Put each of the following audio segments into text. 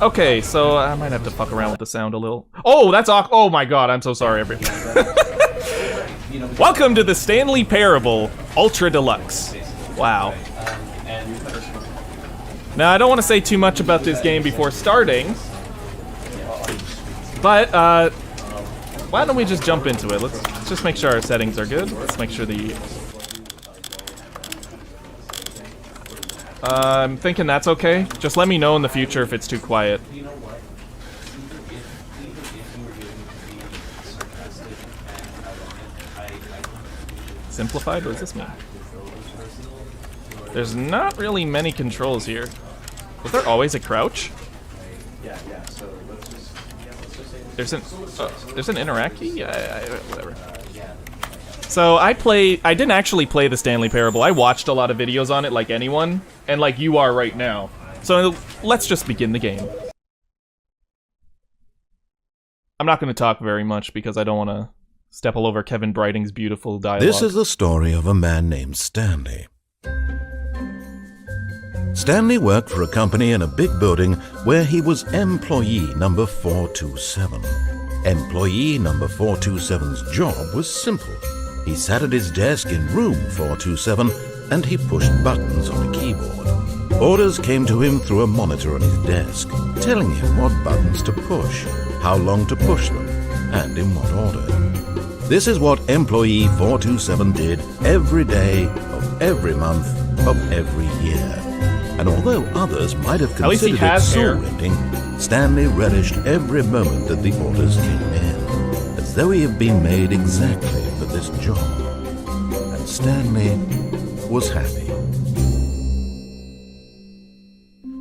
Okay, so I might have to fuck around with the sound a little. Oh, that's awkward. Oh my god, I'm so sorry, everyone. Welcome to the Stanley Parable Ultra Deluxe. Wow. Now, I don't want to say too much about this game before starting, but why don't we just jump into it? Let's just make sure our settings are good. Let's make sure the... I'm thinking that's okay. Just let me know in the future if it's too quiet. Simplified? What does this mean? There's not really many controls here. Was there always a crouch? Yeah, so let's just there's an interact key? Whatever. So I didn't actually play the Stanley Parable. I watched a lot of videos on it like anyone, and like you are right now. So let's just begin the game. I'm not going to talk very much because I don't want to step all over Kevin Brighting's beautiful dialogue. This is the story of a man named Stanley. Stanley worked for a company in a big building where he was employee number 427. Employee number 427's job was simple. He sat at his desk in room 427 and he pushed buttons on a keyboard. Orders came to him through a monitor on his desk, telling him what buttons to push, how long to push them, and in what order. This is what employee 427 did every day of every month of every year. And although others might have considered it soul-rending, Stanley relished every moment that the orders came in, as though he had been made exactly for this job. And Stanley was happy.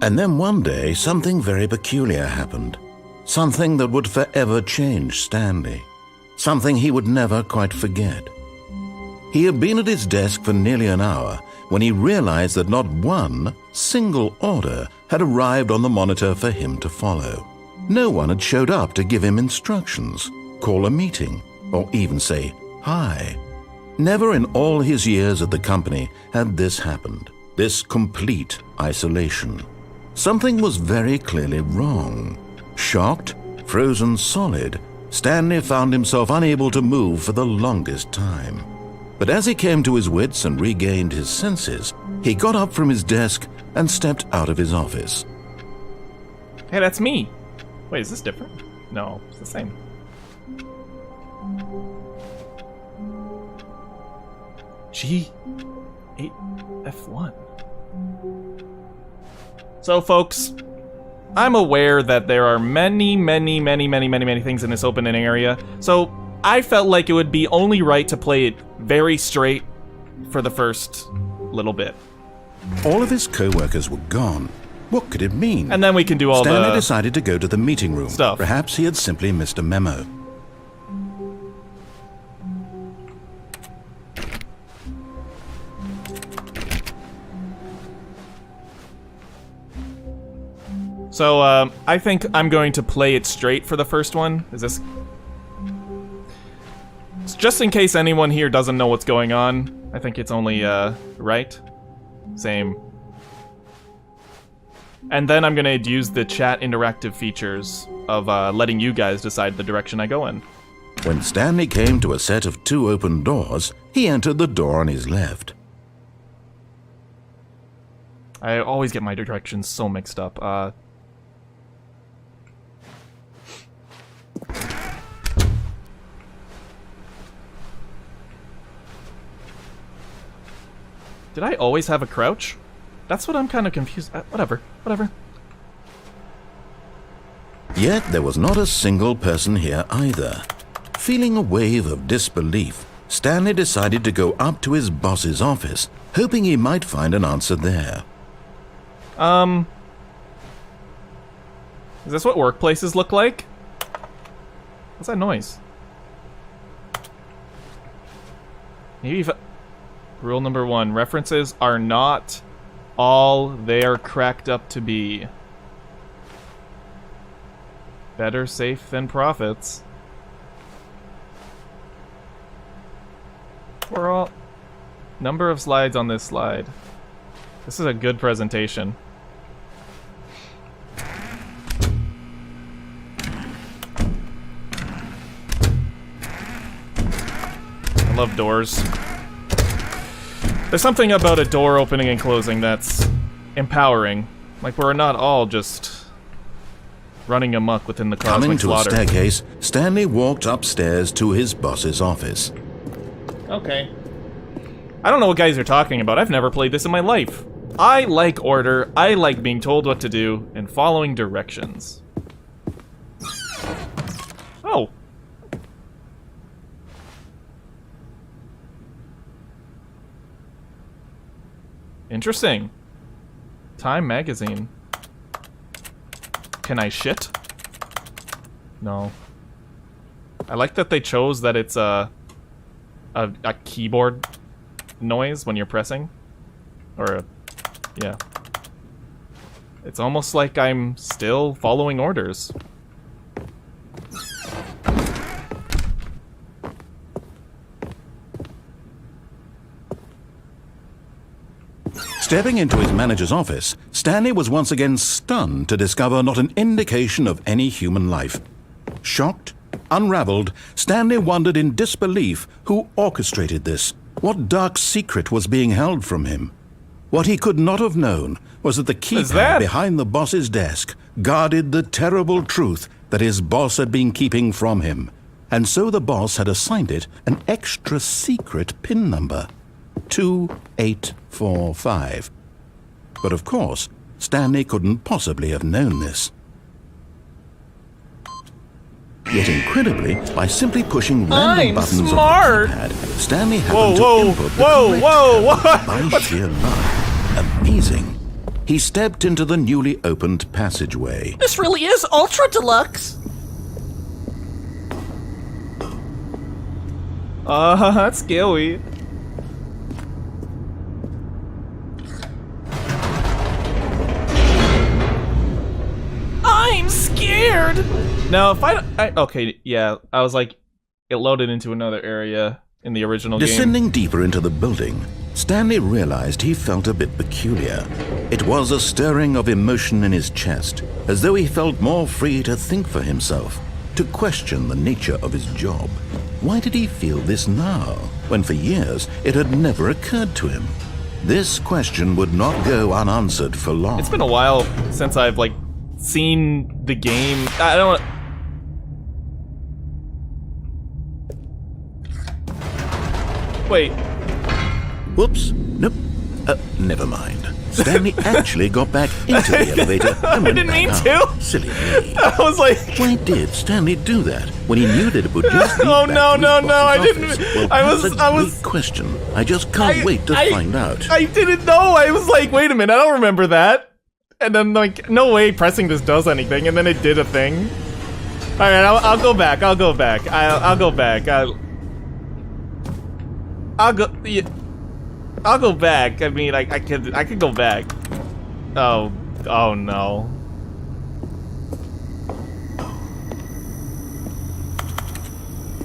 And then one day, something very peculiar happened. Something that would forever change Stanley. Something he would never quite forget. He had been at his desk for nearly an hour when he realized that not one single order had arrived on the monitor for him to follow. No one had showed up to give him instructions, call a meeting, or even say hi. Never in all his years at the company had this happened, this complete isolation. Something was very clearly wrong. Shocked, frozen solid, Stanley found himself unable to move for the longest time. But as he came to his wits and regained his senses, he got up from his desk and stepped out of his office. Hey, that's me. Wait, is this different? No, it's the same. G8F1. So, folks, I'm aware that there are many things in this open area, so I felt like it would be only right to play it very straight for the first little bit. All of his co-workers were gone. What could it mean? And then we can do all Stanley decided to go to the meeting room. Stuff. Perhaps he had simply missed a memo. So, I think I'm going to play it straight for the first one. Is this... Just in case anyone here doesn't know what's going on, I think it's only, right? Same. And then I'm gonna use the chat interactive features of, letting you guys decide the direction I go in. When Stanley came to a set of 2 open doors, he entered the door on his left. I always get my directions so mixed up. Did I always have a crouch? That's what I'm kind of confused. Whatever. Yet there was not a single person here either. Feeling a wave of disbelief, Stanley decided to go up to his boss's office, hoping he might find an answer there. Is this what workplaces look like? What's that noise? Maybe if... Rule number 1, references are not all they are cracked up to be. Better safe than profits. We're all... Number of slides on this slide. This is a good presentation. I love doors. There's something about a door opening and closing that's empowering. Like, we're not all just running amok within the cosmic Coming to slaughter. a staircase, Stanley walked upstairs to his boss's office. Okay. I don't know what guys are talking about. I've never played this in my life. I like order, I like being told what to do, and following directions. Oh. Interesting. Time magazine. Can I shit? No. I like that they chose that it's a keyboard noise when you're pressing. Or yeah. It's almost like I'm still following orders. Stepping into his manager's office, Stanley was once again stunned to discover not an indication of any human life. Shocked, unraveled, Stanley wondered in disbelief who orchestrated this. What dark secret was being held from him? What he could not have known was that the keypad behind the boss's desk guarded the terrible truth that his boss had been keeping from him. And so the boss had assigned it an extra secret PIN number. 2845. But of course, Stanley couldn't possibly have known this. Yet incredibly, by simply pushing random buttons smart. on the keypad, Stanley happened to input the correct code by sheer luck. Amazing. He stepped into the newly opened passageway. This really is ultra deluxe. That's scary. I'm scared. Now, if okay, yeah, I was like, it loaded into another area in the original game. Descending deeper into the building, Stanley realized he felt a bit peculiar. It was a stirring of emotion in his chest, as though he felt more free to think for himself, to question the nature of his job. Why did he feel this now, when for years it had never occurred to him? This question would not go unanswered for long. It's been a while since I've, like, seen the game. I don't... Wait. Whoops. Nope. Never mind. Stanley actually got back into the elevator and I went didn't mean back to. out. Silly me. I was like... Why did Stanley do that when he knew that it would just lead Oh, back no, to his no, no, I boss's didn't- office? Well, I that's was- a I was- great question. I just can't wait to find out. I didn't know. I was like, wait a minute, I don't remember that. And then, like, no way pressing this does anything, and then it did a thing. Alright, I'll go back, I'll go back. I'll go back. I'll go back. I mean, I could go back. Oh no.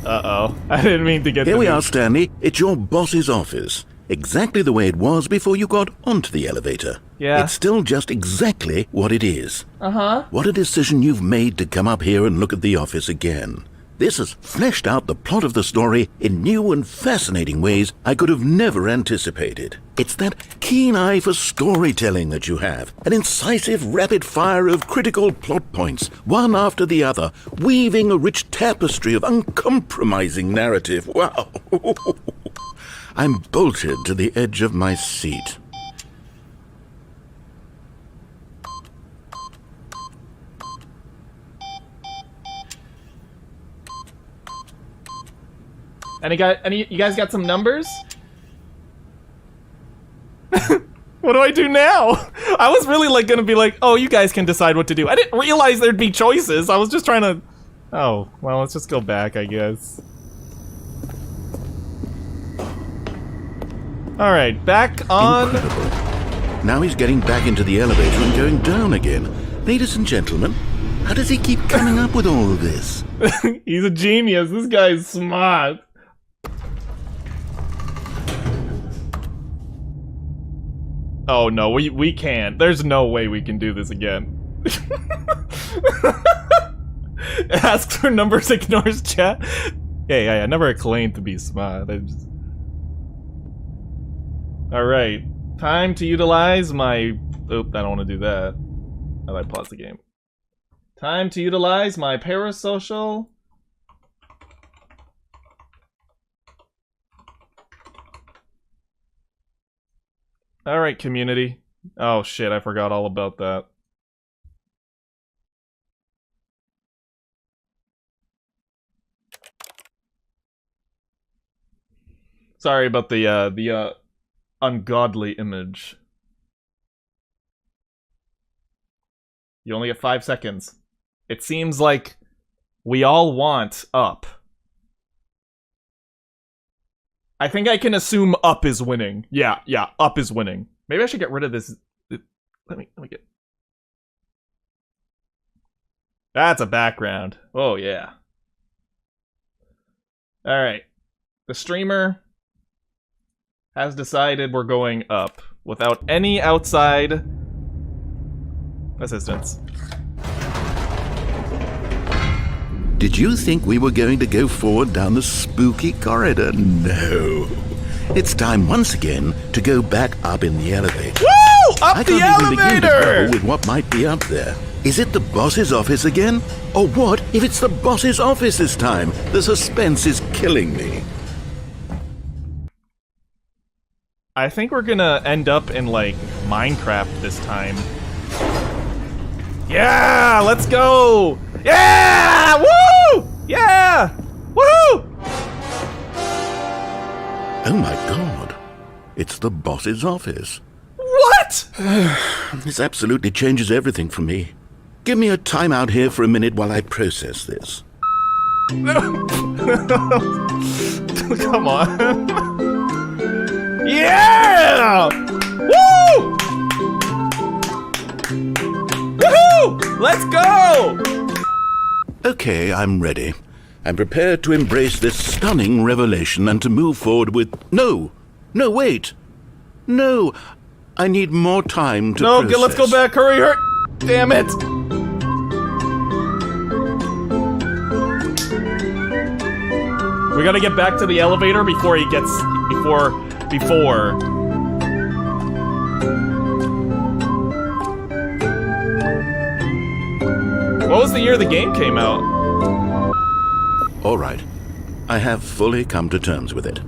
Uh-oh. I didn't mean to get Here the we news. are, Stanley. It's your boss's office. Exactly the way it was before you got onto the elevator. Yeah. It's still just exactly what it is. Uh-huh. What a decision you've made to come up here and look at the office again. This has fleshed out the plot of the story in new and fascinating ways I could have never anticipated. It's that keen eye for storytelling that you have, an incisive rapid fire of critical plot points, one after the other, weaving a rich tapestry of uncompromising narrative. Wow! I'm bolted to the edge of my seat. Any you guys got some numbers? What do I do now? I was really like gonna be like, oh, you guys can decide what to do. I didn't realize there'd be choices. I was just trying to... Oh, well, let's just go back, I guess. Alright, back on... Incredible. Now he's getting back into the elevator and going down again. Ladies and gentlemen, how does he keep coming up with all of this? He's a genius. This guy's smart. Oh no, we can't. There's no way we can do this again. Asks for numbers, ignores chat. Yeah, never claimed to be smart. I just... Alright. Time to utilize my... Oop, I don't want to do that. How do I pause the game? Time to utilize my parasocial... Alright, community. Oh shit, I forgot all about that. Sorry about the ungodly image. You only get 5 seconds. It seems like we all want up. I think I can assume up is winning. Yeah, up is winning. Maybe I should get rid of this. Let me get... That's a background. Oh, yeah. Alright. The streamer has decided we're going up without any outside assistance. Did you think we were going to go forward down the spooky corridor? No. It's time once again to go back up in the elevator. Woo! Up I the can't even begin to elevator! grapple with what might be up there. Is it the boss's office again? Or what if it's the boss's office this time? The suspense is killing me. I think we're gonna end up in, like, Minecraft this time. Yeah! Let's go! Yeah! Woo! Yeah! Woo! Oh my god. It's the boss's office. What? This absolutely changes everything for me. Give me a timeout here for a minute while I process this. Come on. Yeah! Woo! Woohoo! Let's go! Okay, I'm ready. I'm prepared to embrace this stunning revelation and to move forward with... No! No, wait! No! I need more time to process. No, let's go back. Hurry, hurry! Damn it! We gotta get back to the elevator before he gets... Before... What was the year the game came out? All right. I have fully come to terms with it.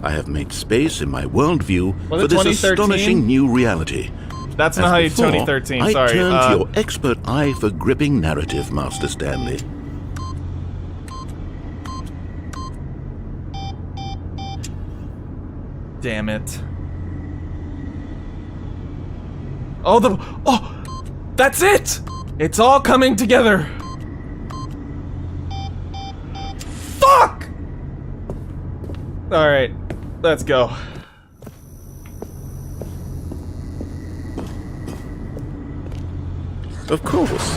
I have made space in my worldview Was for it this 2013? astonishing new reality. That's As not how you... before, 2013, I sorry. turn to your expert eye for gripping narrative, Master Stanley. Damn it. Oh, that's it! It's all coming together. Fuck! Alright, let's go. Of course.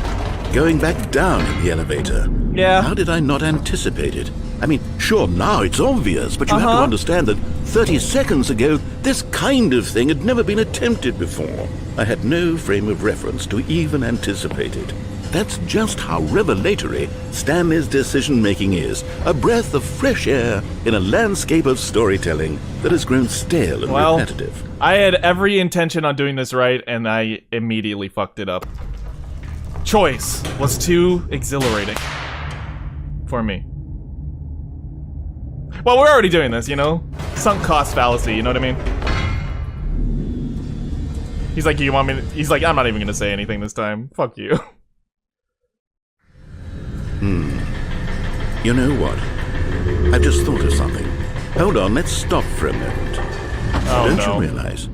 Going back down in the elevator. Yeah. How did I not anticipate it? I mean, sure, now it's obvious, but you have to understand that 30 seconds ago, this kind of thing had never been attempted before. I had no frame of reference to even anticipate it. That's just how revelatory Stanley's decision-making is. A breath of fresh air in a landscape of storytelling that has grown stale and repetitive. I had every intention on doing this right, and I immediately fucked it up. Choice was too exhilarating for me. Well, we're already doing this, you know? Sunk cost fallacy, you know what I mean? He's like, you want me to... He's like, I'm not even gonna say anything this time. Fuck you. You know what? I've just thought of something. Hold on, let's stop for a moment. Oh, Don't no. you realize?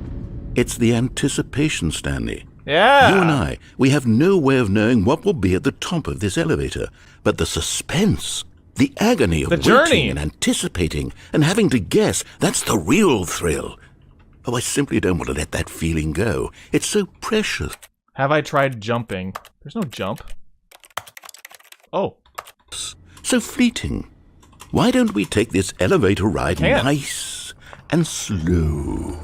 It's the anticipation, Stanley. Yeah! You and I, we have no way of knowing what will be at the top of this elevator. But the suspense, the agony of The waiting journey. and anticipating and having to guess, that's the real thrill. Oh, I simply don't want to let that feeling go. It's so precious. Have I tried jumping? There's no jump. Oh. So fleeting. Why don't we take this elevator ride Can't. nice and slow?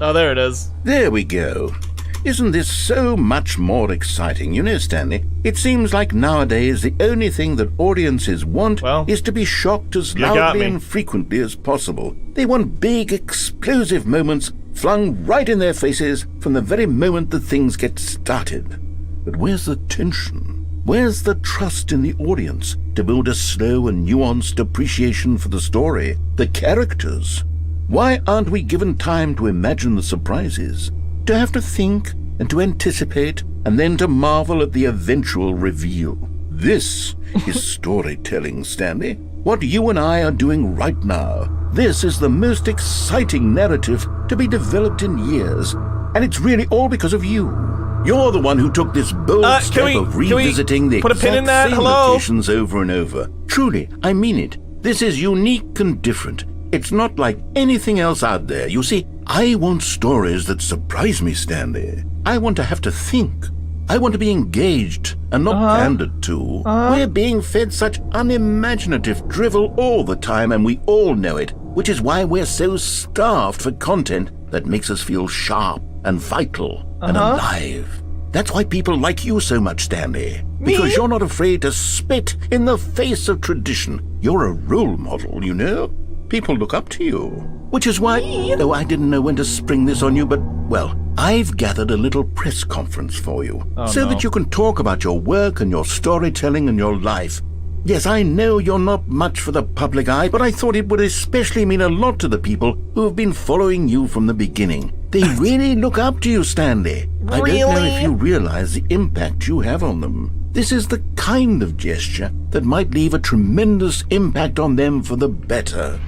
Oh, there it is. There we go. Isn't this so much more exciting? You know, Stanley, it seems like nowadays the only thing that audiences want is to be shocked as loudly and frequently as possible. They want big, explosive moments flung right in their faces from the very moment that things get started. But where's the tension? Where's the trust in the audience to build a slow and nuanced appreciation for the story, the characters? Why aren't we given time to imagine the surprises, to have to think and to anticipate, and then to marvel at the eventual reveal? This is storytelling, Stanley. What you and I are doing right now. This is the most exciting narrative to be developed in years, and it's really all because of you. You're the one who took this bold step of revisiting the exact same locations over and over. Truly, I mean it. This is unique and different. It's not like anything else out there. You see, I want stories that surprise me, Stanley. I want to have to think. I want to be engaged and not pandered to. We're being fed such unimaginative drivel all the time, and we all know it, which is why we're so starved for content that makes us feel sharp and vital and alive. That's why people like you so much, Stanley. Because you're not afraid to spit in the face of tradition. You're a role model, you know? People look up to you. Which is why, though I didn't know when to spring this on you, but, well, I've gathered a little press conference for you. That you can talk about your work and your storytelling and your life. Yes, I know you're not much for the public eye, but I thought it would especially mean a lot to the people who have been following you from the beginning. They really look up to you, Stanley. I don't know if you realize the impact you have on them. This is the kind of gesture that might leave a tremendous impact on them for the better.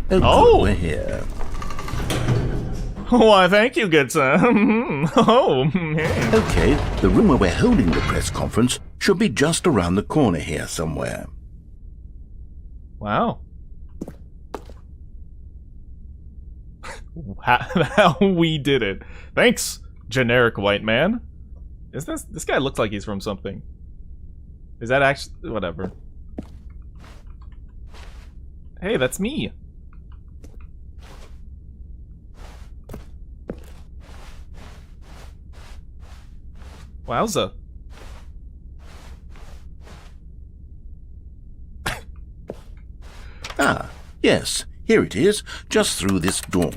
Oh, we're here. Why, thank you, good sir. Hey. Okay, the room where we're holding the press conference should be just around the corner here somewhere. Wow. How we did it. Thanks, generic white man. Is this guy looks like he's from something. Is that actually whatever? Hey, that's me. Wowza. Ah, yes, here it is, just through this door.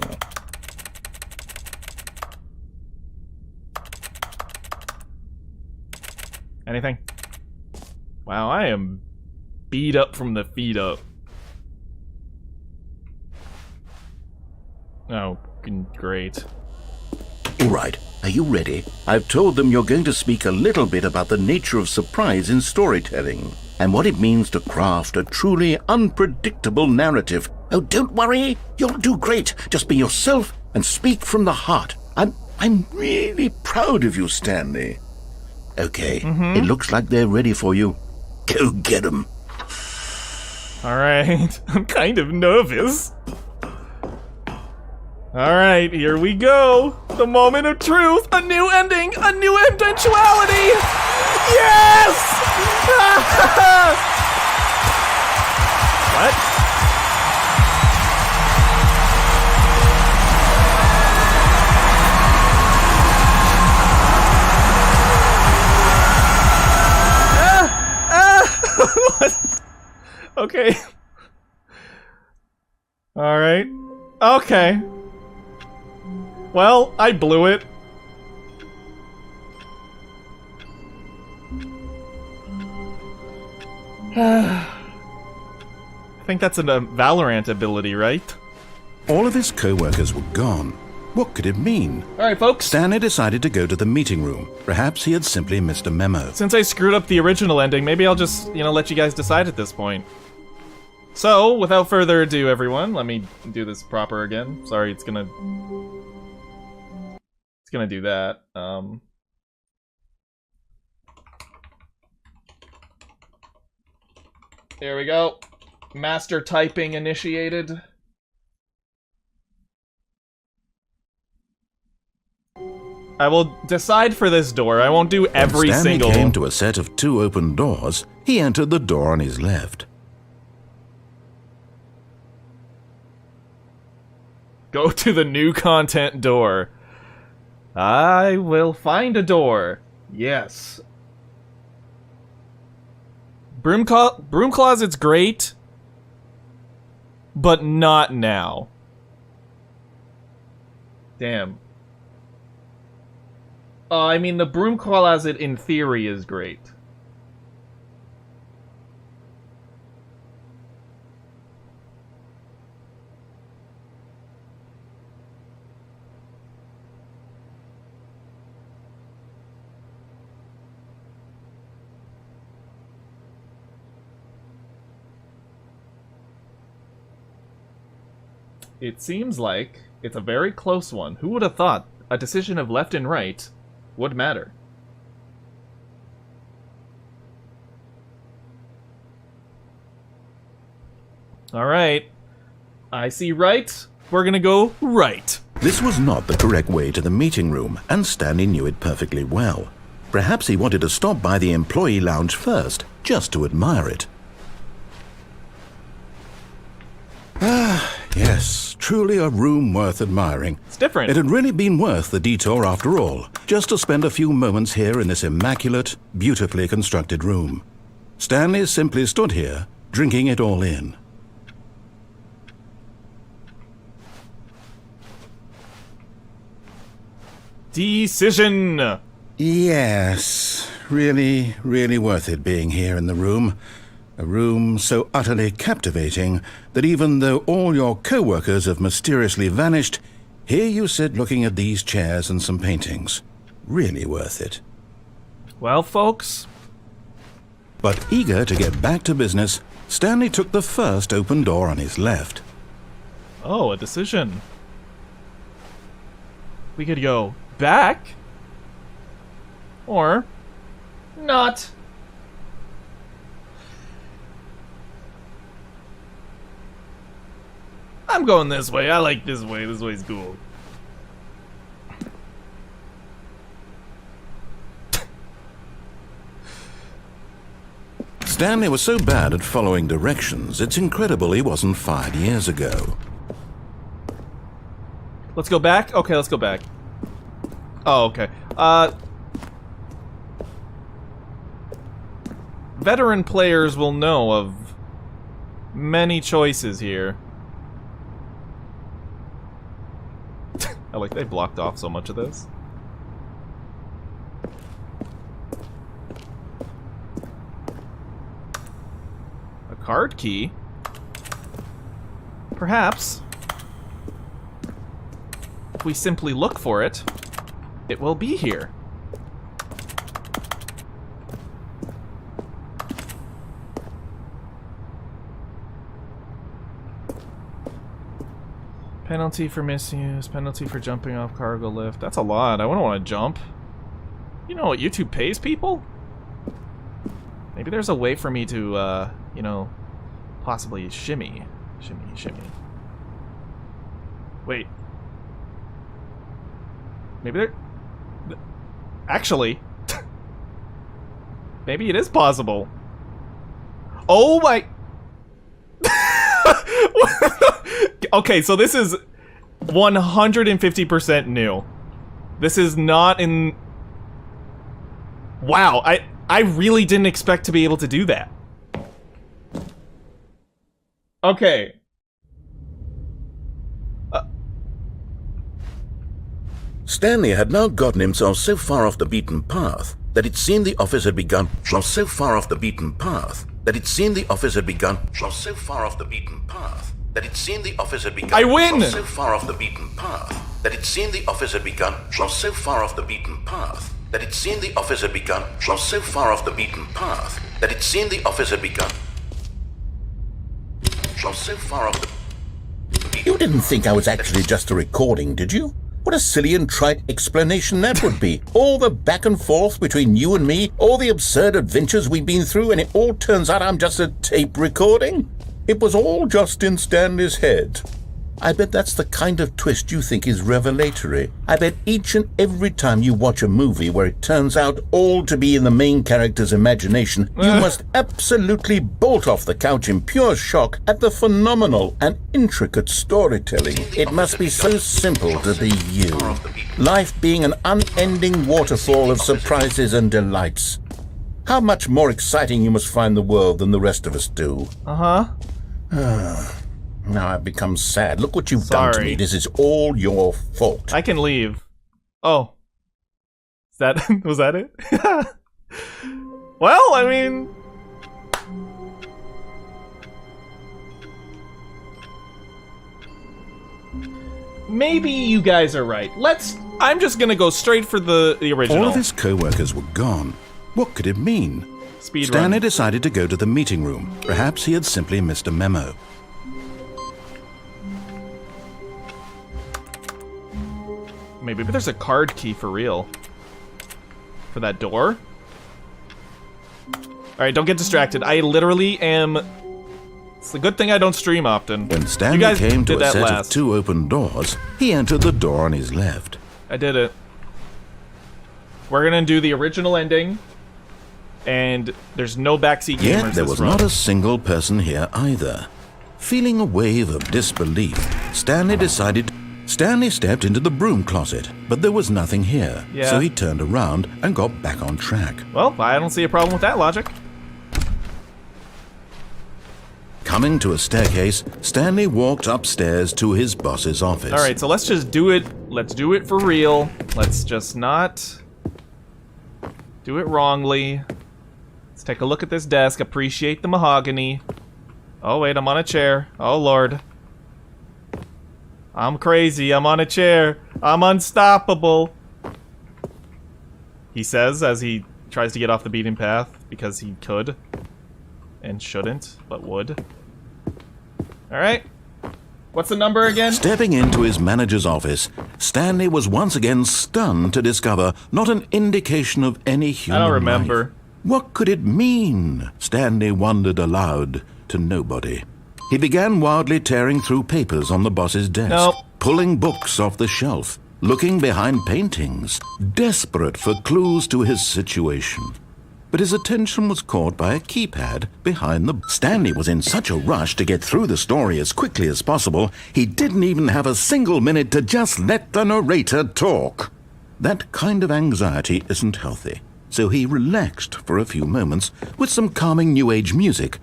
Anything? Wow, I am beat up from the feet up. Oh, great. All right, are you ready? I've told them you're going to speak a little bit about the nature of surprise in storytelling and what it means to craft a truly unpredictable narrative. Oh, don't worry, you'll do great. Just be yourself and speak from the heart. I'm really proud of you, Stanley. Okay, it looks like they're ready for you. Go get them. All right, I'm kind of nervous. Alright, here we go! The moment of truth! A new ending! A new eventuality! Yes! What? What? Okay. Alright. Okay. Well, I blew it. I think that's a Valorant ability, right? All of his co-workers were gone. What could it mean? Alright, folks. Stanley decided to go to the meeting room. Perhaps he had simply missed a memo. Since I screwed up the original ending, maybe I'll just, let you guys decide at this point. So, without further ado, everyone, let me do this proper again. Sorry, it's gonna do that. There we go. Master typing initiated. I will decide for this door. I won't do every when Stanley single. came to a set of 2 open doors. He entered the door on his left. Go to the new content door. I will find a door. Yes. Broom closet's great, but not now. Damn. I mean, the broom closet in theory is great. It seems like it's a very close one. Who would have thought a decision of left and right would matter? Alright. I see right. We're gonna go right. This was not the correct way to the meeting room, and Stanley knew it perfectly well. Perhaps he wanted to stop by the employee lounge first, just to admire it. Ah, yes, truly a room worth admiring. It's different. It had really been worth the detour after all, just to spend a few moments here in this immaculate, beautifully constructed room. Stanley simply stood here, drinking it all in. Decision! Yes, really, really worth it being here in the room. A room so utterly captivating that even though all your co-workers have mysteriously vanished, here you sit looking at these chairs and some paintings. Really worth it. Well, folks. But eager to get back to business, Stanley took the first open door on his left. Oh, a decision. We could go back. Or not. I'm going this way. I like this way. This way's cool. Stanley was so bad at following directions, it's incredible he wasn't fired years ago. Let's go back? Okay, let's go back. Oh, okay. Veteran players will know of many choices here. I like they blocked off so much of this. A card key? Perhaps. If we simply look for it, it will be here. Penalty for misuse, penalty for jumping off cargo lift. That's a lot. I wouldn't want to jump. You know what YouTube pays people? Maybe there's a way for me to, you know, possibly shimmy. Shimmy. Wait. Maybe there... Actually... maybe it is possible. Oh my... Okay, so this is 150% new. This is not in... Wow, I really didn't expect to be able to do that. Okay. Stanley had now gotten himself so far off the beaten path that it seemed the office had begun. So far off the beaten path that it seemed the office had begun. So far off the beaten path that it seemed the office had begun. I win! So far off the beaten path that it seemed the office had begun. So far off the beaten path that it seemed the office had begun. So far off the beaten path that it seemed the office had begun. So far off the... You didn't think I was actually just a recording, did you? What a silly and trite explanation that would be. All the back and forth between you and me, all the absurd adventures we've been through, and it all turns out I'm just a tape recording? It was all just in Stanley's head. I bet that's the kind of twist you think is revelatory. I bet each and every time you watch a movie where it turns out all to be in the main character's imagination, you must absolutely bolt off the couch in pure shock at the phenomenal and intricate storytelling. It must be so simple to be you. Life being an unending waterfall of surprises and delights. How much more exciting you must find the world than the rest of us do. Now I've become sad. Look what you've done to me. This is all your fault. I can leave. Oh. Is that was that it? Well, I mean, maybe you guys are right. I'm just gonna go straight for the original. All of his co-workers were gone. What could it mean? Speed Stanley run. decided to go to the meeting room. Perhaps he had simply missed a memo. Maybe there's a card key for real. For that door? Alright, don't get distracted. I literally am... It's a good thing I don't stream often. When You Stanley guys came to did a that set last. of 2 open doors, he entered the door on his left. I did it. We're gonna do the original ending. And there's no backseat gamers Yet there this was run. not a single person here either. Feeling a wave of disbelief, Stanley stepped into the broom closet, but there was nothing here. Yeah. So he turned around and got back on track. Well, I don't see a problem with that logic. Coming to a staircase, Stanley walked upstairs to his boss's office. Alright, so let's just do it. Let's do it for real. Let's just not do it wrongly. Let's take a look at this desk. Appreciate the mahogany. Oh, wait, I'm on a chair. Oh, Lord. I'm crazy. I'm on a chair. I'm unstoppable. He says as he tries to get off the beaten path because he could and shouldn't, but would. Alright. What's the number again? Stepping into his manager's office, Stanley was once again stunned to discover not an indication of any human I don't remember. life. What could it mean? Stanley wondered aloud to nobody. He began wildly tearing through papers on the boss's desk, Nope. pulling books off the shelf, looking behind paintings, desperate for clues to his situation. But his attention was caught by a keypad behind the... Stanley was in such a rush to get through the story as quickly as possible, he didn't even have a single minute to just let the narrator talk. That kind of anxiety isn't healthy, so he relaxed for a few moments with some calming New Age music.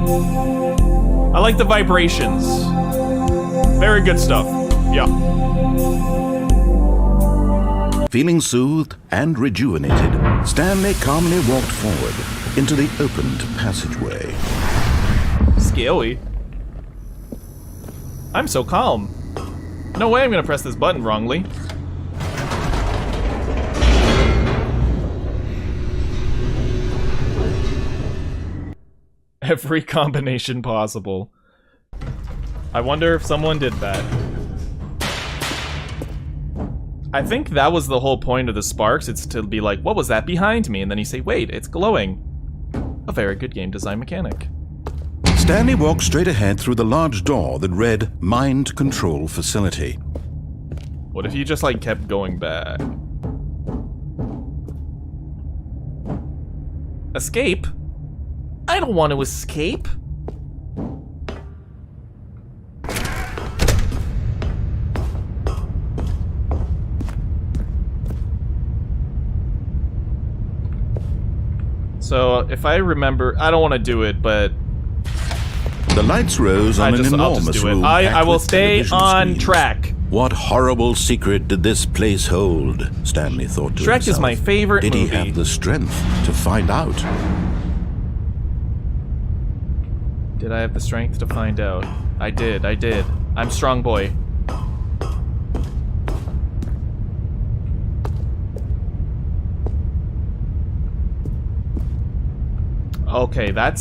I like the vibrations. Very good stuff. Yeah. Feeling soothed and rejuvenated, Stanley calmly walked forward into the opened passageway. Scary. I'm so calm. No way I'm gonna press this button wrongly. Every combination possible. I wonder if someone did that. I think that was the whole point of the sparks. It's to be like, what was that behind me? And then you say, wait, it's glowing. A very good game design mechanic. Stanley walked straight ahead through the large door that read Mind Control Facility. What if you just, like, kept going back? Escape? I don't want to escape. So, if I remember, I don't want to do it, but The lights rose on an I'll enormous just do it. room. I packed will with stay television on screens. track. What horrible secret did this place hold? Stanley thought to Shrek himself. is my favorite Did movie. he have the strength to find out? Did I have the strength to find out? I did. I'm strong boy. Okay, that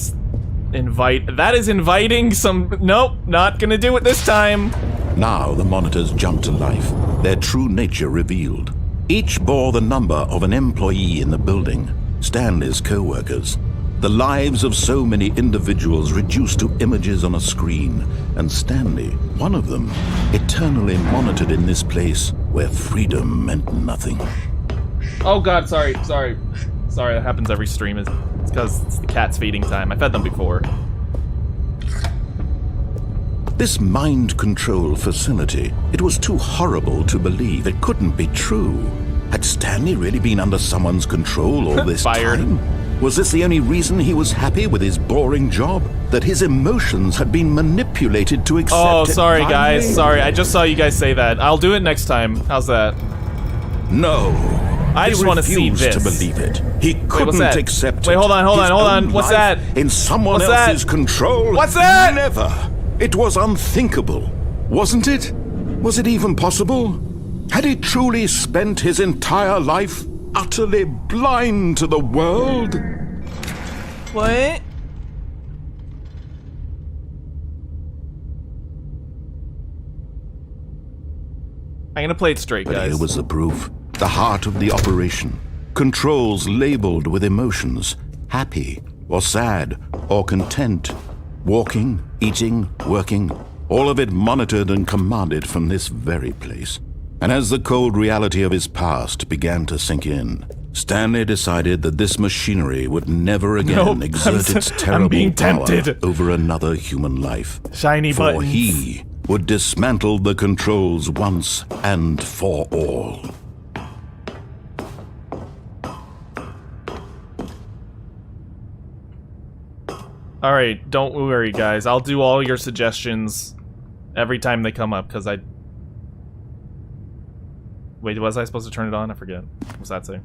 is inviting some... Nope, not gonna do it this time. Now the monitors jumped to life, their true nature revealed. Each bore the number of an employee in the building, Stanley's co-workers. The lives of so many individuals reduced to images on a screen, and Stanley, one of them, eternally monitored in this place where freedom meant nothing. Oh god, sorry. Sorry, that happens every stream. It's because it's the cat's feeding time. I fed them before. This mind control facility, it was too horrible to believe. It couldn't be true. Had Stanley really been under someone's control all this Fired. time? Was this the only reason he was happy with his boring job? That his emotions had been manipulated to accept Oh, it sorry blindly? guys. Sorry, I just saw you guys say that. I'll do it next time. How's that? No. I just want to see refused this. to believe it. He couldn't that? accept Wait, it. hold on. His own What's life that? In someone What's that? else's control. What's that? Never. It was unthinkable, wasn't it? Was it even possible? Had he truly spent his entire life utterly blind to the world? What? I'm gonna play it straight, But guys. here was the proof. The heart of the operation. Controls labeled with emotions. Happy, or sad, or content. Walking, eating, working. All of it monitored and commanded from this very place. And as the cold reality of his past began to sink in, Stanley decided that this machinery would never again Nope, exert its I'm terrible being power tempted. over another human life. Shiny For buttons. he would dismantle the controls once and for all. Alright, don't worry, guys. I'll do all your suggestions every time they come up, because I... Wait, was I supposed to turn it on? I forget. What's that say?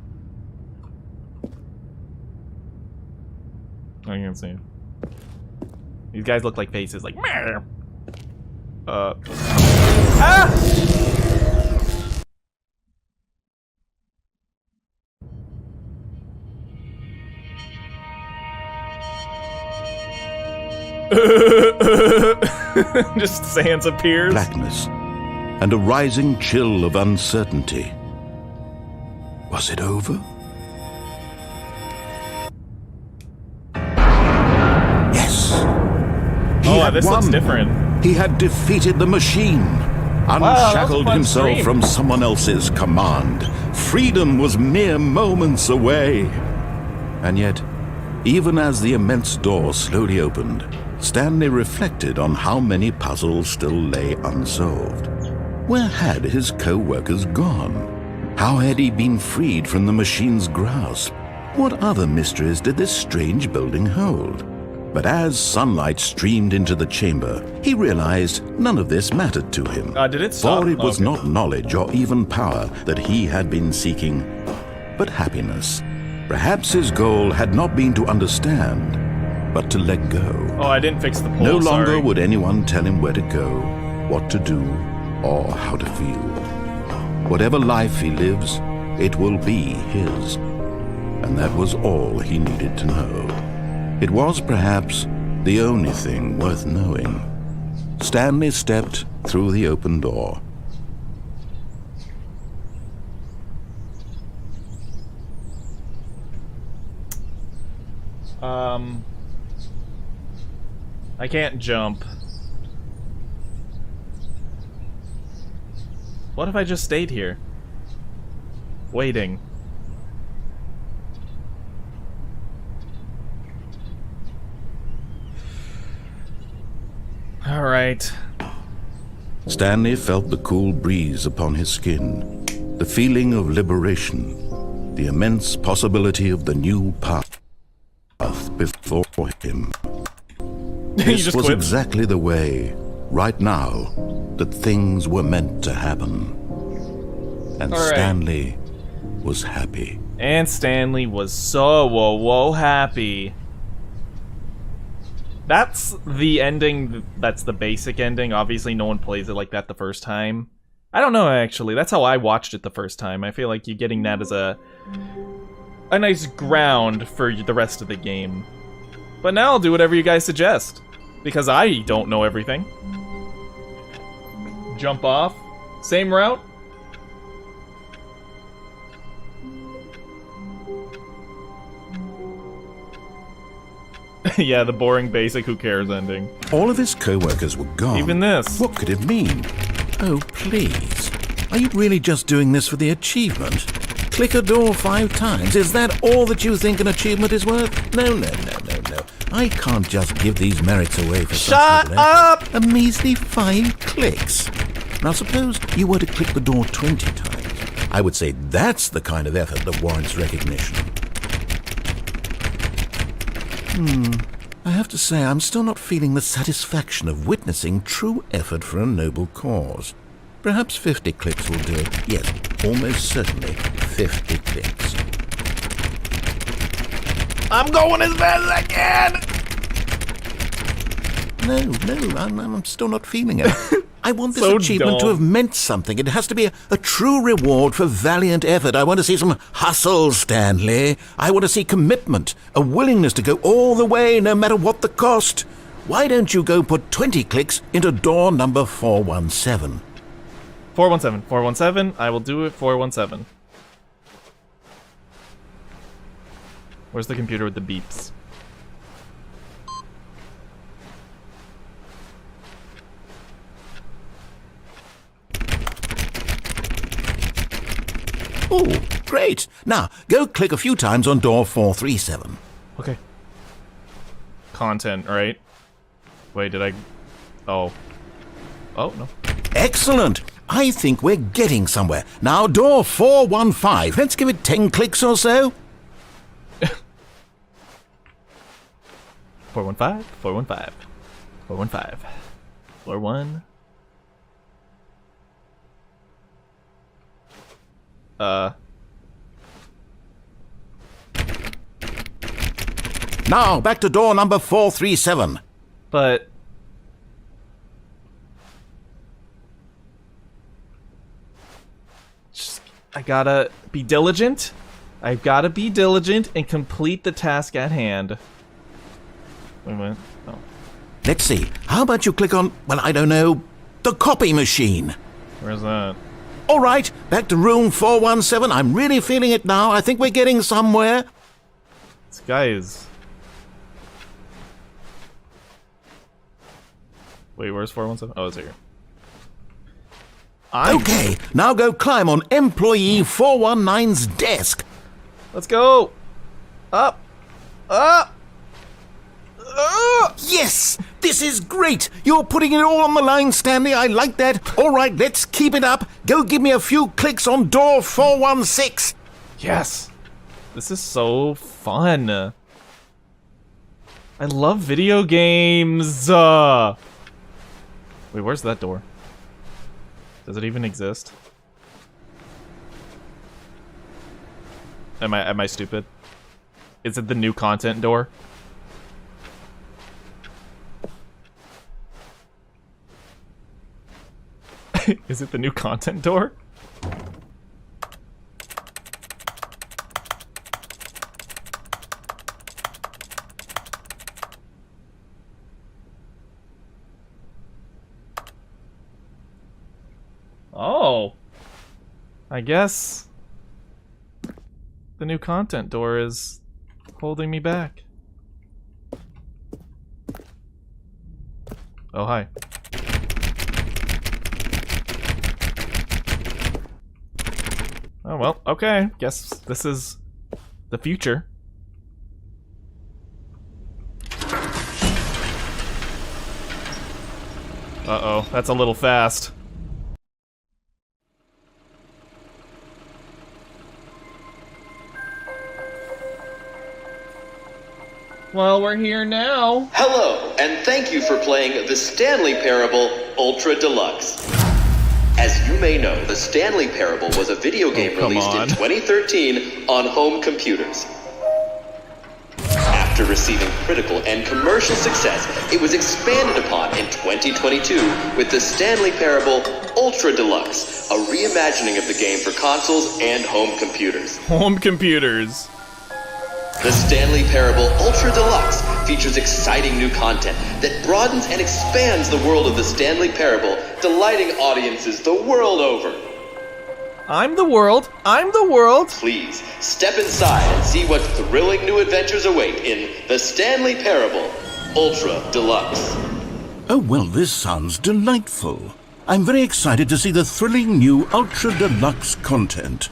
I can't see it. These guys look like faces, like... Meh. Ah! Just Sans appears. Blackness and a rising chill of uncertainty. Was it over? Yes. He Oh, had this looks won. different. He had defeated the machine, that was a unshackled fun himself stream. from someone else's command. Freedom was mere moments away. And yet, even as the immense door slowly opened, Stanley reflected on how many puzzles still lay unsolved. Where had his co-workers gone? How had he been freed from the machine's grasp? What other mysteries did this strange building hold? But as sunlight streamed into the chamber, he realized none of this mattered to him. Did it stop? For it was Okay. not knowledge or even power that he had been seeking, but happiness. Perhaps his goal had not been to understand, but to let go. Oh, I didn't fix the poll, No longer sorry. would anyone tell him where to go, what to do, or how to feel. Whatever life he lives, it will be his. And that was all he needed to know. It was perhaps the only thing worth knowing. Stanley stepped through the open door. I can't jump. What if I just stayed here? Waiting. Alright. Stanley felt the cool breeze upon his skin, the feeling of liberation, the immense possibility of the new path before him. You This just was quit. exactly the way, right now, that things were meant to happen. And All right. Stanley was happy. And Stanley was so happy. That's the ending, that's the basic ending. Obviously, no one plays it like that the first time. I don't know, actually. That's how I watched it the first time. I feel like you're getting that as a nice ground for the rest of the game. But now I'll do whatever you guys suggest, because I don't know everything. Jump off. Same route. Yeah, the boring basic who cares ending. All of his co-workers were gone. Even this. What could it mean? Oh, please. Are you really just doing this for the achievement? Click a door 5 times. Is that all that you think an achievement is worth? No. I can't just give these merits away for Shut such little up! effort. A measly 5 clicks. Now suppose you were to click the door 20 times. I would say that's the kind of effort that warrants recognition. I have to say I'm still not feeling the satisfaction of witnessing true effort for a noble cause. Perhaps 50 clicks will do it. Yes, almost certainly 50 clicks. I'm going as fast as I can! No, I'm still not feeling it. I want this So achievement to dumb. have meant something. It has to be a true reward for valiant effort. I want to see some hustle, Stanley. I want to see commitment, a willingness to go all the way no matter what the cost. Why don't you go put 20 clicks into door number 417? 417. 417. I will do it. 417. Where's the computer with the beeps? Oh, great. Now, go click a few times on door 437. Okay. Content, right? Wait, did I... Oh. Oh, no. Excellent. I think we're getting somewhere. Now, door 415. Let's give it 10 clicks or so. 415. 415. 415. 41. Now, back to door number 437. But... I gotta be diligent. I've gotta be diligent and complete the task at hand. Wait a minute. Oh. Let's see. How about you click on, well, I don't know, the copy machine? Where's that? All right, back to room 417. I'm really feeling it now. I think we're getting somewhere. This guy is... Wait, where's 417? Oh, it's here. Okay, now go climb on employee 419's desk. Let's go! Up! Up! Yes, this is great. You're putting it all on the line, Stanley. I like that. All right, let's keep it up. Go give me a few clicks on door 416. Yes! This is so fun. I love video games. Wait, where's that door? Does it even exist? Am I stupid? Is it the new content door? Is it the new content door? Oh. I guess the new content door is holding me back. Oh, hi. Oh, well, okay. Guess this is the future. Uh-oh, that's a little fast. Well, we're here now. Hello, and thank you for playing the Stanley Parable Ultra Deluxe. As you may know, the Stanley Parable was a video game released in 2013 on home computers. After receiving critical and commercial success, it was expanded upon in 2022 with the Stanley Parable Ultra Deluxe, a reimagining of the game for consoles and home computers. Home computers. The Stanley Parable Ultra Deluxe features exciting new content that broadens and expands the world of the Stanley Parable, delighting audiences the world over. I'm the world. I'm the world. Please, step inside and see what thrilling new adventures await in The Stanley Parable Ultra Deluxe. Oh, well, this sounds delightful. I'm very excited to see the thrilling new Ultra Deluxe content.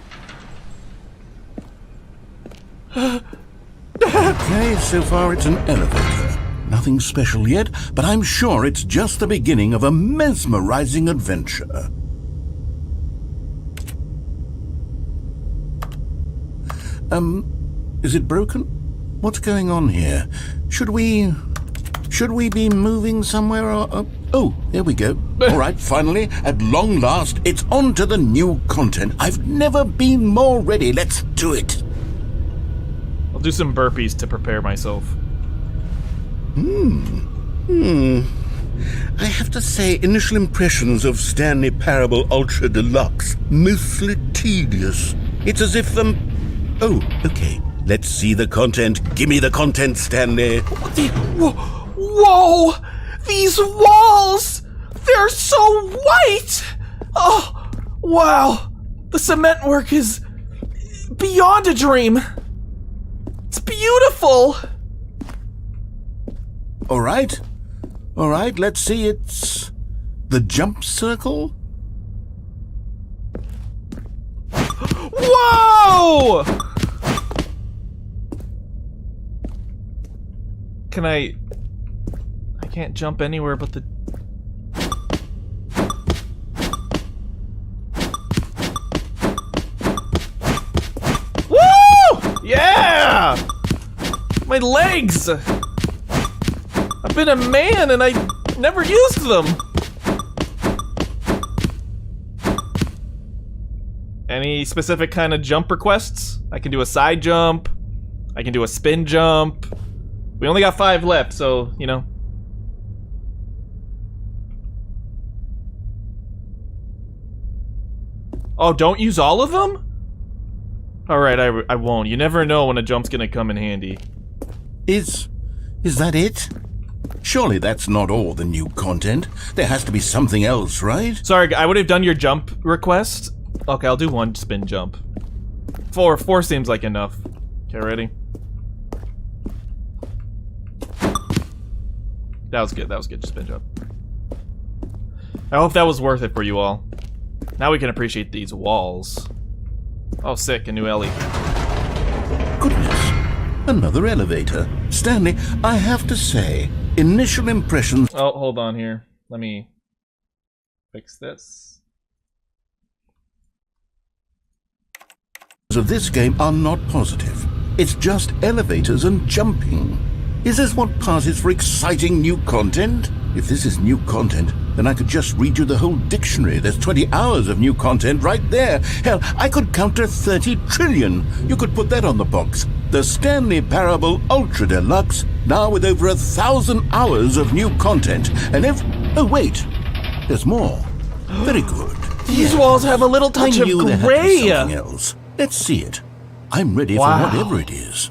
Okay, so far it's an elevator. Nothing special yet, but I'm sure it's just the beginning of a mesmerizing adventure. Is it broken? What's going on here? Should we be moving somewhere or... Oh, there we go. All right, finally, at long last, it's on to the new content. I've never been more ready. Let's do it. I'll do some burpees to prepare myself. I have to say, initial impressions of Stanley Parable Ultra Deluxe, mostly tedious. It's as if Oh, okay. Let's see the content. Give me the content, Stanley. Whoa! These walls! They're so white! Oh, wow. The cement work is beyond a dream. It's beautiful. All right, let's see. It's the jump circle. Whoa! I can't jump anywhere but the... Woo! Yeah! My legs! I've been a man and I never used them. Any specific kind of jump requests? I can do a side jump. I can do a spin jump. We only got 5 left, so, you know. Oh, don't use all of them? Alright, I won't. You never know when a jump's gonna come in handy. Is that it? Surely that's not all the new content. There has to be something else, right? Sorry, I would have done your jump request. Okay, I'll do 1 spin jump. 4 seems like enough. Okay, ready? That was good, just spin jump. I hope that was worth it for you all. Now we can appreciate these walls. Oh, sick, a new Ellie. Goodness, another elevator. Stanley, I have to say, initial impressions Oh, hold on here. Let me fix this. of this game are not positive. It's just elevators and jumping. Is this what passes for exciting new content? If this is new content, then I could just read you the whole dictionary. There's 20 hours of new content right there. Hell, I could count to 30 trillion. You could put that on the box. The Stanley Parable Ultra Deluxe, now with over 1,000 hours of new content. And oh wait, there's more. Very good. These walls have a little touch I of knew there had to be gray. something else. Let's see it. I'm ready for whatever it is.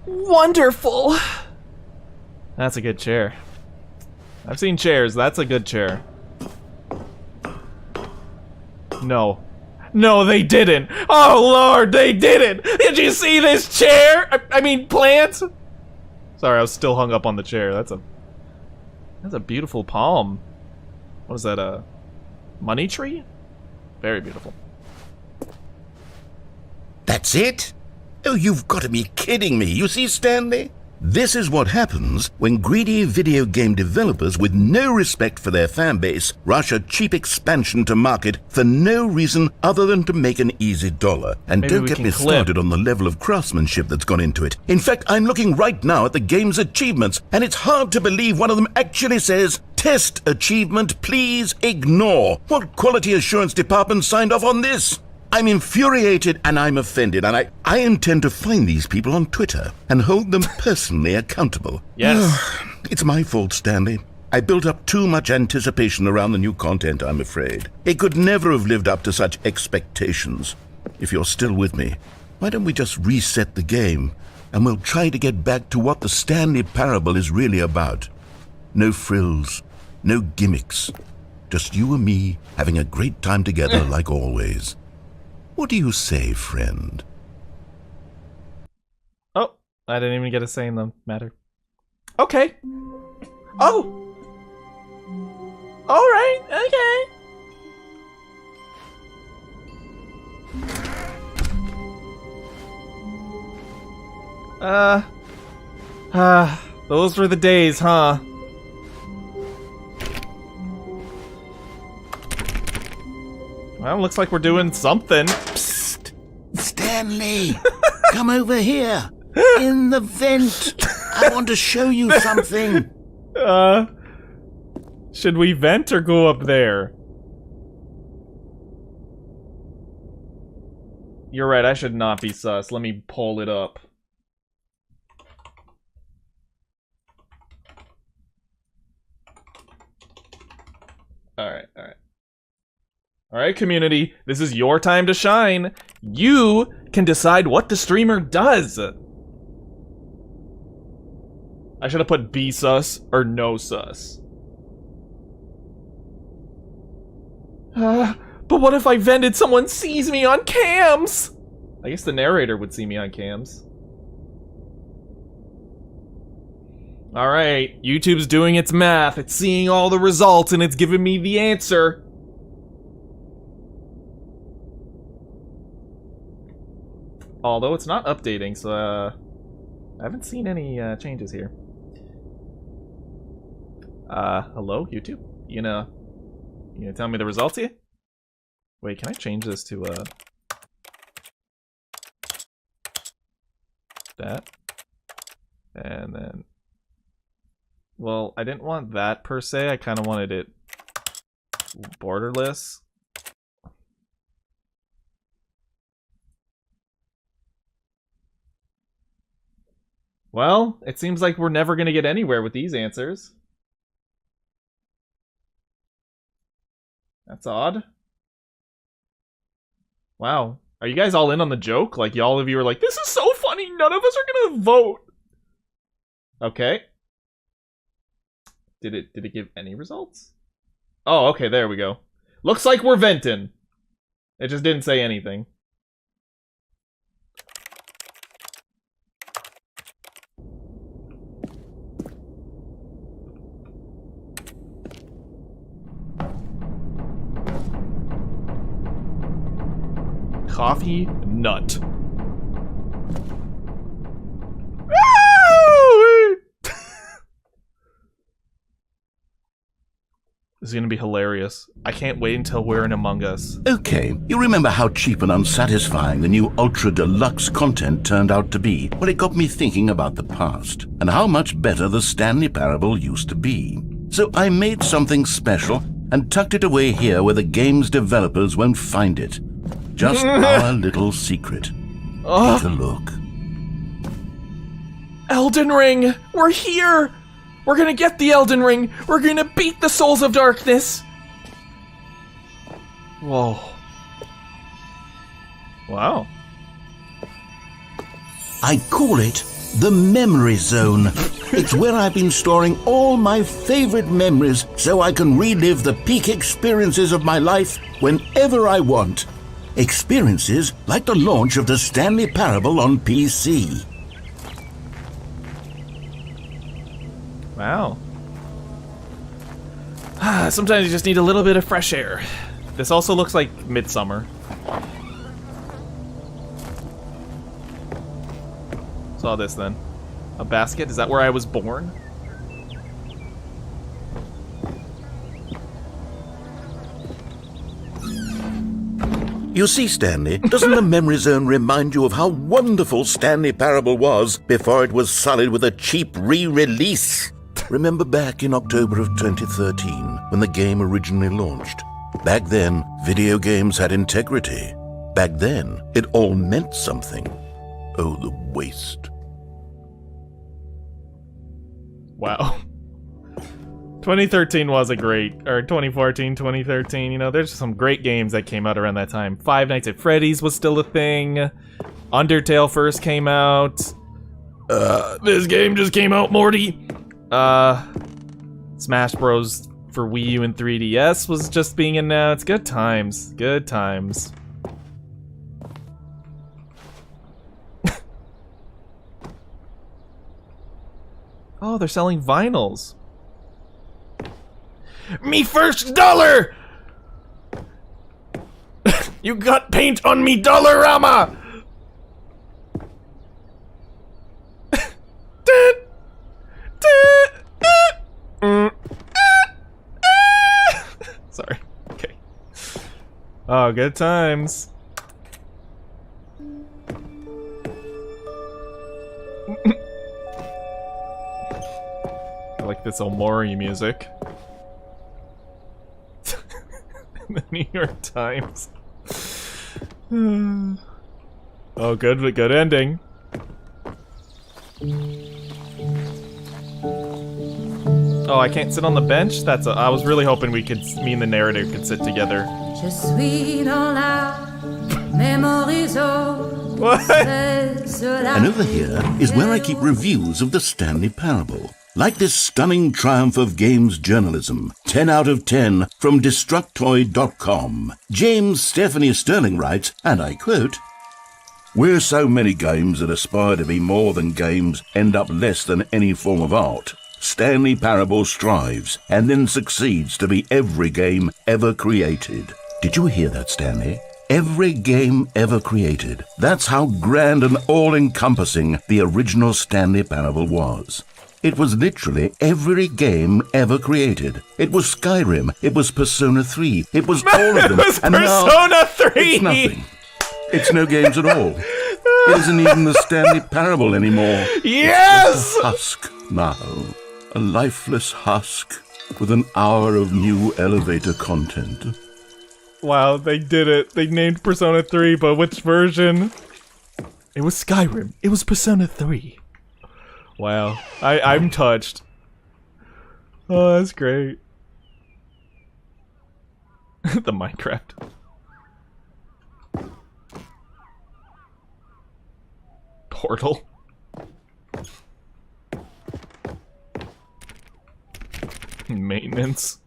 Wonderful. That's a good chair. I've seen chairs. That's a good chair. No. No, they didn't. Oh, Lord, they didn't. Did you see this chair? I mean, plant? Sorry, I was still hung up on the chair. That's a beautiful palm. What is that, a money tree? Very beautiful. That's it? Oh, you've got to be kidding me. You see, Stanley? This is what happens when greedy video game developers with no respect for their fan base rush a cheap expansion to market for no reason other than to make an easy dollar. And Maybe don't we get can me clip. started on the level of craftsmanship that's gone into it. In fact, I'm looking right now at the game's achievements, and it's hard to believe one of them actually says, "Test achievement, please ignore." What quality assurance department signed off on this? I'm infuriated and I'm offended, and I intend to find these people on Twitter and hold them personally accountable. Yes. It's my fault, Stanley. I built up too much anticipation around the new content, I'm afraid. It could never have lived up to such expectations. If you're still with me, Why don't we just reset the game, and we'll try to get back to what the Stanley Parable is really about. No frills, no gimmicks. Just you and me having a great time together like always. What do you say, friend? Oh, I didn't even get a say in the matter. Okay. Oh! Alright, okay. Those were the days, huh? Well, looks like we're doing something. Psst! Stanley! Come over here! In the vent! I want to show you something! Should we vent or go up there? You're right, I should not be sus. Let me pull it up. Alright, alright. Alright, community, this is your time to shine. You can decide what the streamer does. I should have put B sus or no sus. But what if I vented someone sees me on cams? I guess the narrator would see me on cams. Alright, YouTube's doing its math. It's seeing all the results and it's giving me the answer. Although it's not updating, so I haven't seen any changes here. Hello, YouTube? You gonna tell me the results here? Wait, can I change this to that? And then, well, I didn't want that per se. I kind of wanted it borderless. Well, it seems like we're never gonna get anywhere with these answers. That's odd. Wow. Are you guys all in on the joke? Like, y'all of you are like, this is so funny, none of us are gonna vote. Okay. Did it give any results? Oh, okay, there we go. Looks like we're venting. It just didn't say anything. Coffee nut. This is gonna be hilarious. I can't wait until we're in Among Us. Okay, you remember how cheap and unsatisfying the new Ultra Deluxe content turned out to be? Well, it got me thinking about the past, and how much better the Stanley Parable used to be. So I made something special and tucked it away here where the game's developers won't find it. Just our little secret. Take a look. Elden Ring! We're here! We're gonna get the Elden Ring! We're gonna beat the Souls of Darkness! Whoa. Wow. I call it the Memory Zone. It's where I've been storing all my favorite memories so I can relive the peak experiences of my life whenever I want. Experiences like the launch of the Stanley Parable on PC. Wow. Sometimes you just need a little bit of fresh air. This also looks like Midsummer. Saw this then. A basket? Is that where I was born? You see, Stanley, doesn't the Memory Zone remind you of how wonderful Stanley Parable was before it was sullied with a cheap re-release? Remember back in October of 2013, when the game originally launched? Back then, video games had integrity. Back then, it all meant something. Oh, the waste. Wow. 2013 was a great, or 2014, 2013, you know, there's some great games that came out around that time. Five Nights at Freddy's was still a thing. Undertale first came out. This game just came out, Morty. Smash Bros. For Wii U and 3DS was just being announced. Good times. Good times. Oh, they're selling vinyls. Me first dollar! You got paint on me Dollarama! Sorry. Okay. Oh, good times. I like this Omori music. The New York Times. Oh, good ending. Oh, I can't sit on the bench? I was really hoping me and the narrator could sit together. What? And over here is where I keep reviews of the Stanley Parable. Like this stunning triumph of games journalism, 10 out of 10 from Destructoid.com. James Stephanie Sterling writes, and I quote, "Where so many games that aspire to be more than games end up less than any form of art, Stanley Parable strives and then succeeds to be every game ever created." Did you hear that, Stanley? Every game ever created. That's how grand and all-encompassing the original Stanley Parable was. It was literally every game ever created. It was Skyrim, it was Persona 3, it was all of them. It was and Persona 3! It's nothing. It's no games at all. It isn't even the Stanley Parable anymore. Yes! It's just a husk now. A lifeless husk with an hour of new elevator content. Wow, they did it. They named Persona 3, but which version? It was Skyrim. It was Persona 3. Wow. I'm touched. Oh, that's great. The Minecraft. Portal. Maintenance.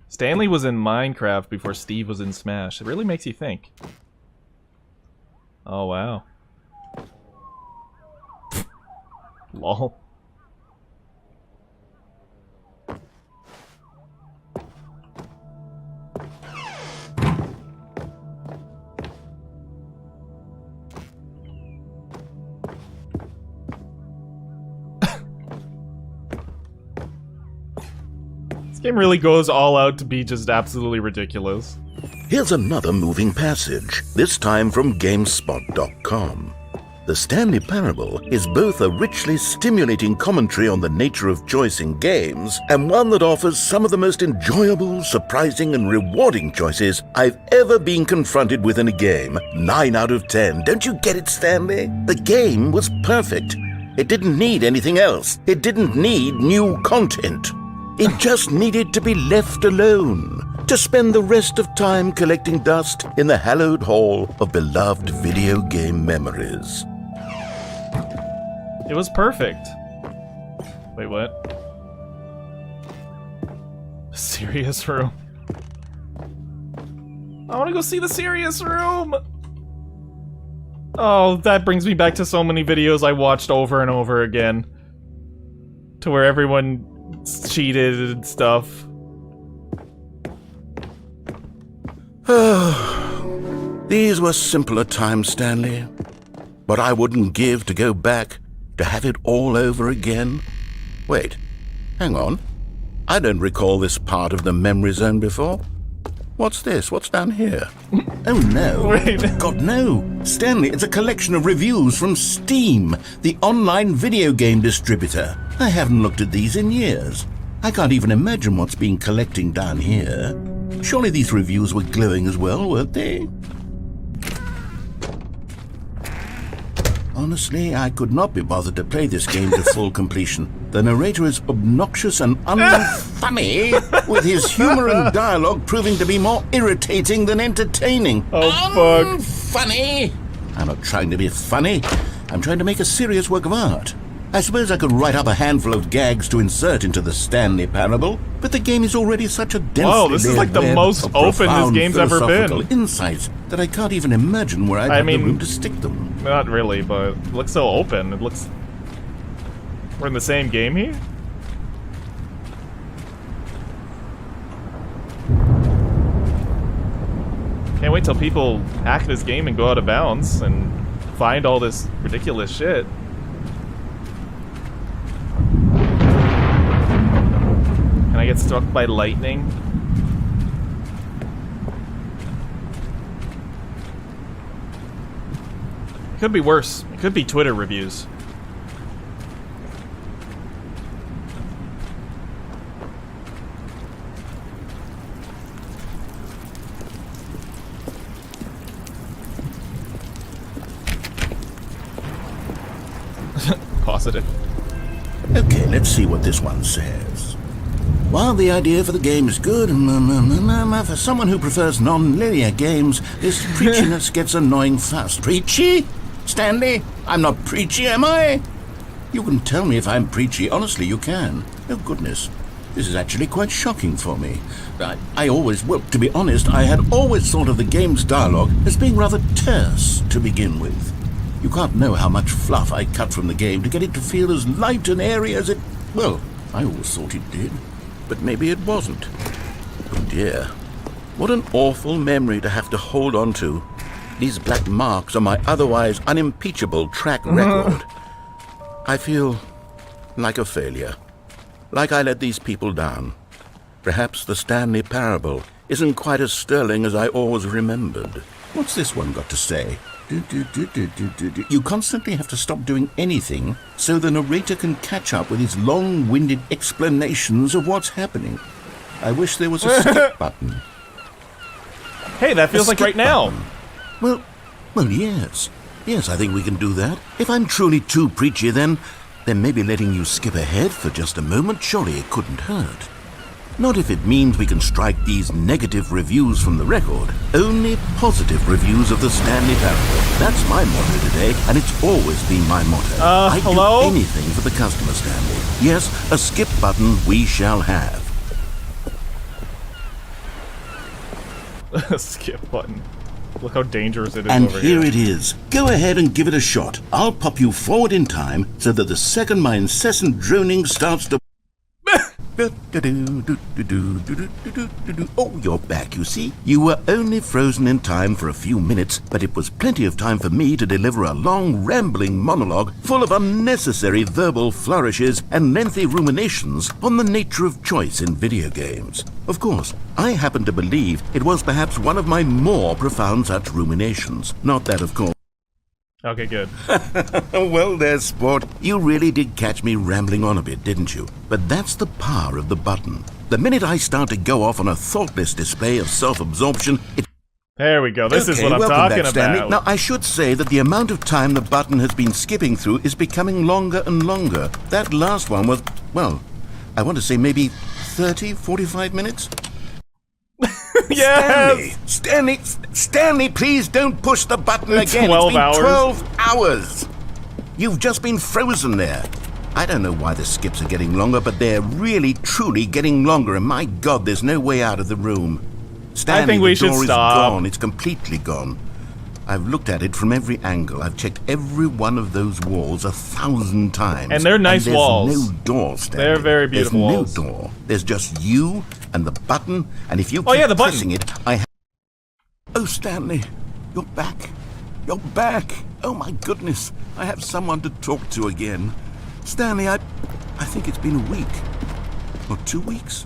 Stanley was in Minecraft before Steve was in Smash. It really makes you think. Oh, wow. Lol. This game really goes all out to be just absolutely ridiculous. Here's another moving passage, this time from GameSpot.com. The Stanley Parable is both a richly stimulating commentary on the nature of choice in games, and one that offers some of the most enjoyable, surprising, and rewarding choices I've ever been confronted with in a game. 9 out of 10. Don't you get it, Stanley? The game was perfect. It didn't need anything else. It didn't need new content. It just needed to be left alone, to spend the rest of time collecting dust in the hallowed hall of beloved video game memories. It was perfect. Wait, what? Serious room. I want to go see the serious room. Oh, that brings me back to so many videos I watched over and over again. To where everyone cheated and stuff. These were simpler times, Stanley. But I wouldn't give to go back, to have it all over again. Wait, hang on. I don't recall this part of the memory zone before. What's this? What's down here? Oh no. Wait. God, no. Stanley, it's a collection of reviews from Steam, the online video game distributor. I haven't looked at these in years. I can't even imagine what's been collecting down here. Surely these reviews were glowing as well, weren't they? Honestly, I could not be bothered to play this game to full completion. The narrator is obnoxious and unfunny, with his humor and dialogue proving to be more irritating than entertaining. Oh, fuck. Funny? I'm not trying to be funny. I'm trying to make a serious work of art. I suppose I could write up a handful of gags to insert into the Stanley Parable, but the game is already such a densely Whoa, this is like the layered most web of open this profound game's ever been. philosophical insights that I can't even imagine where I'd have the room to stick them. Not really, but it looks so open. It looks... We're in the same game here? Can't wait till people hack this game and go out of bounds and find all this ridiculous shit. Can I get struck by lightning? It could be worse. It could be Twitter reviews. Positive. Okay, let's see what this one says. While the idea for the game is good, for someone who prefers non-linear games, this preachiness gets annoying fast. Preachy? Stanley? I'm not preachy, am I? You can tell me if I'm preachy. Honestly, you can. Oh, goodness. This is actually quite shocking for me. To be honest, I had always thought of the game's dialogue as being rather terse to begin with. You can't know how much fluff I cut from the game to get it to feel as light and airy as it... Well, I always thought it did. But maybe it wasn't. Oh dear. What an awful memory to have to hold on to. These black marks on my otherwise unimpeachable track record. I feel like a failure. Like I let these people down. Perhaps the Stanley Parable isn't quite as sterling as I always remembered. What's this one got to say? You constantly have to stop doing anything so the narrator can catch up with his long-winded explanations of what's happening. I wish there was a skip button. Hey, that feels like right now. Well, yes. Yes, I think we can do that. If I'm truly too preachy, then maybe letting you skip ahead for just a moment, surely it couldn't hurt. Not if it means we can strike these negative reviews from the record. Only positive reviews of the Stanley Parable. That's my motto today, and it's always been my motto. I'd hello? do anything for the customer, Stanley. Yes, a skip button we shall have. Skip button. Look how dangerous it is And over here it is. Go ahead and give it a shot. I'll pop you forward in time so that the second my incessant droning starts to... Oh, you're back, you see. You were only frozen in time for a few minutes, but it was plenty of time for me to deliver a long, rambling monologue full of unnecessary verbal flourishes and lengthy ruminations on the nature of choice in video games. Of course, I happen to believe it was perhaps one of my more profound such ruminations. Not that, of course. Okay, good. Well, there's sport. You really did catch me rambling on a bit, didn't you? But that's the power of the button. The minute I start to go off on a thoughtless display of self-absorption, it... There we go. This is what I'm welcome talking back, Stanley. about. Now, I should say that the amount of time the button has been skipping through is becoming longer and longer. That last one was, well, I want to say maybe 30, 45 minutes? Yes! Stanley, please don't push the button again. 12 it's been hours. 12 hours. You've just been frozen there. I don't know why the skips are getting longer, but they're really, truly getting longer, and my God, there's no way out of the room. Stanley, I think we the should door stop. is gone. It's completely gone. I've looked at it from every angle. I've checked every one of those walls 1,000 times. And they're nice there's walls. No door, Stanley. They're very beautiful walls. There's no door. There's just you and the button, and if you Oh, keep yeah, the button. pressing it, Oh, Stanley, you're back. You're back. Oh, my goodness. I have someone to talk to again. Stanley, I think it's been a week. Or 2 weeks.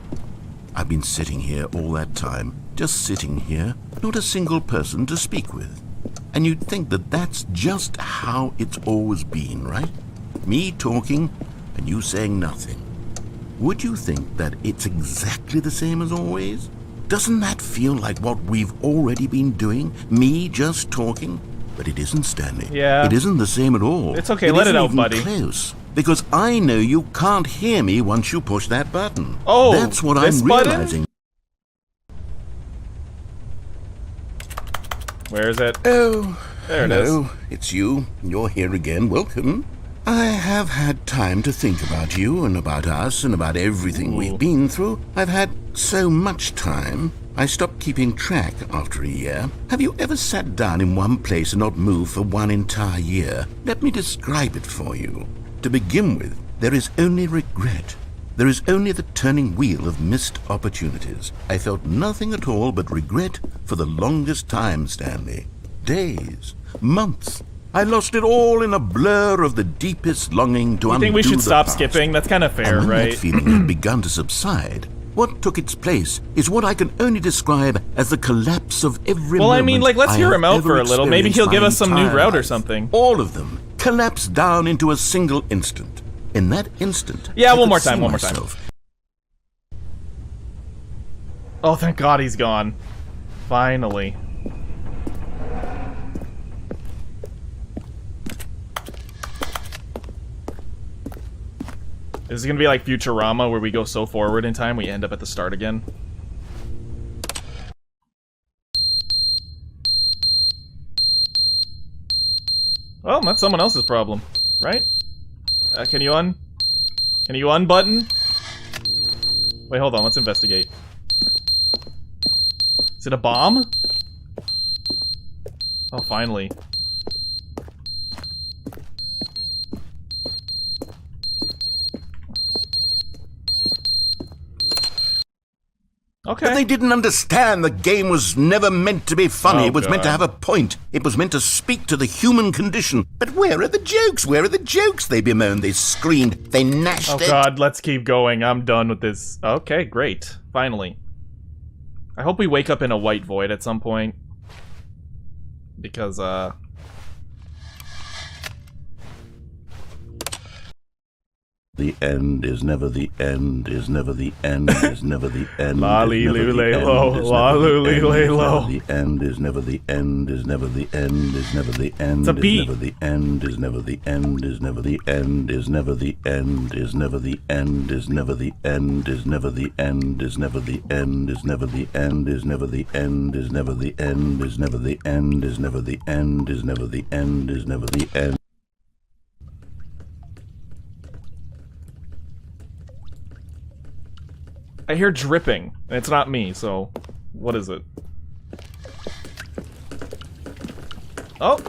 I've been sitting here all that time. Just sitting here. Not a single person to speak with. And you'd think that that's just how it's always been, right? Me talking and you saying nothing. Would you think that it's exactly the same as always? Doesn't that feel like what we've already been doing? Me just talking? But it isn't, Stanley. Yeah. It isn't the same at all. It's okay, let it isn't out, even buddy. Close. Because I know you can't hear me once you push that button. Oh, that's what this I'm button? realizing. Where is it? Oh, There it hello. It's you. You're here again. Welcome. I have had time to think about you and about us and about everything we've been through. I've had so much time. I stopped keeping track after a year. Have you ever sat down in one place and not moved for one entire year? Let me describe it for you. To begin with, there is only regret. There is only the turning wheel of missed opportunities. I felt nothing at all but regret for the longest time, Stanley. Days, months. I lost it all in a blur of the deepest longing to undo the past. I think we should stop skipping. That's kind of fair, And when right? that feeling had begun to subside, what took its place is what I can only describe as the collapse of every Well, I moment mean, like, let's I hear have him out ever for a little. Maybe he'll experienced give my us some new entire route or life. something. All of them collapsed down into a single instant. In that instant, Yeah, I one could more time, see one more time. myself. Oh, thank God he's gone. Finally. Is it gonna be like Futurama, where we go so forward in time we end up at the start again? Well, that's someone else's problem, right? Can you unbutton? Wait, hold on, let's investigate. Is it a bomb? Oh, finally. Okay. But they didn't understand the game was never meant to be funny. Oh, It was meant to God. have a point. It was meant to speak to the human condition. But where are the jokes? Where are the jokes? They bemoaned, they screamed, they gnashed Oh their God, let's keep going. I'm done with this. Okay, great. Finally. I hope we wake up in a white void at some point. Because, The end is never the end, is never the end, is never the end. La-li-lu-lay-lo, la-lu-li-lay-lo. The end is never the end, is never the end, is never the end. It's a beat. Is never the end, is never the end, is never the end, is never the end, is never the end, is never the end, is never the end, is never the end, is never the end, is never the end, is never the end, is never the end, is never the end, is never the end, is never the end. I hear dripping. And it's not me, so... What is it? Oh!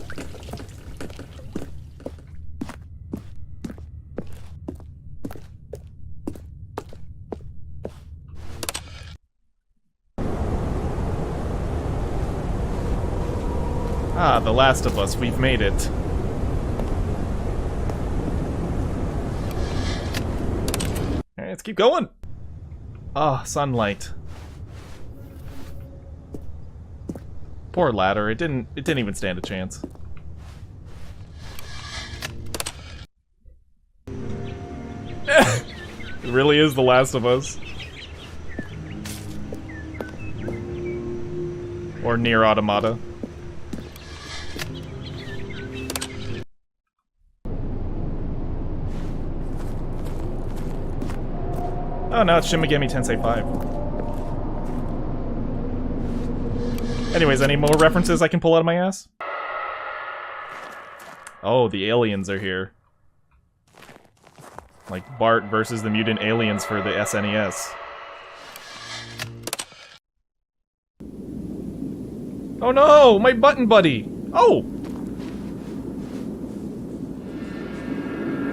Ah, The Last of Us. We've made it. Alright, let's keep going! Ah, sunlight. Poor ladder. It didn't even stand a chance. It really is The Last of Us. Or Nier Automata. Oh, no, it's Shin Megami Tensei 5. Anyways, any more references I can pull out of my ass? Oh, the aliens are here. Like Bart versus the mutant aliens for the SNES. Oh no, my button buddy! Oh!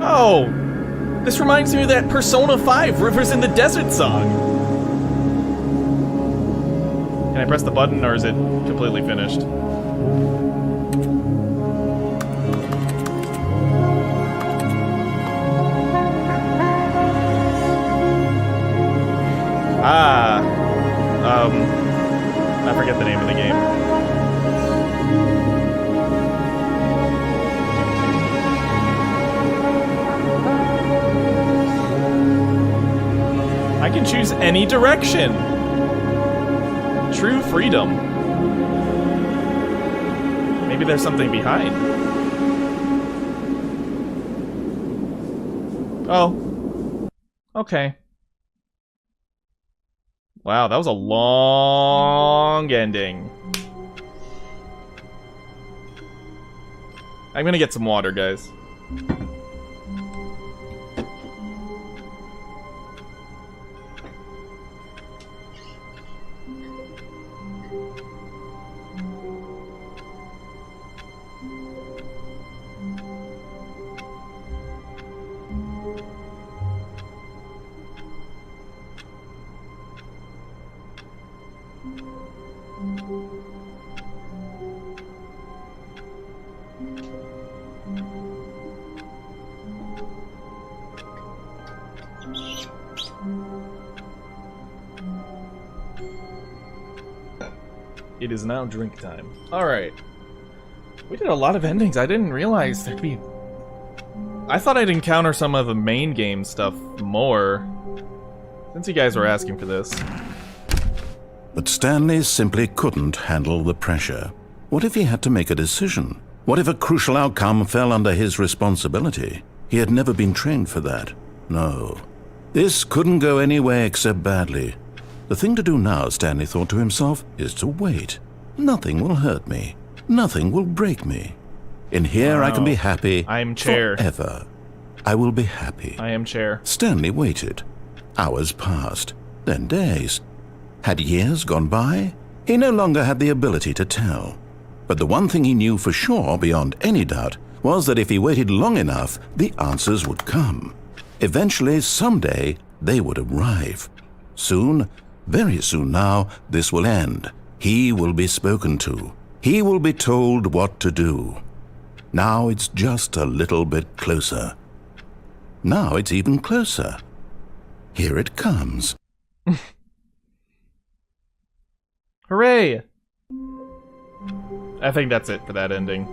Oh! This reminds me of that Persona 5 Rivers in the Desert song. Can I press the button, or is it completely finished? I forget the name of the game. I can choose any direction. True freedom. Maybe there's something behind. Oh. Okay. Wow, that was a long ending. I'm gonna get some water, guys. It is now drink time. Alright. We did a lot of endings. I didn't realize there'd be... I thought I'd encounter some of the main game stuff more. Since you guys were asking for this. But Stanley simply couldn't handle the pressure. What if he had to make a decision? What if a crucial outcome fell under his responsibility? He had never been trained for that. No. This couldn't go any way except badly. The thing to do now, Stanley thought to himself, is to wait. Nothing will hurt me. Nothing will break me. In here I can be happy I am chair. forever. I will be happy. I am chair. Stanley waited. Hours passed, then days. Had years gone by? He no longer had the ability to tell. But the one thing he knew for sure, beyond any doubt, was that if he waited long enough, the answers would come. Eventually, someday, they would arrive. Soon, very soon now, this will end. He will be spoken to. He will be told what to do. Now it's just a little bit closer. Now it's even closer. Here it comes. Hooray! I think that's it for that ending.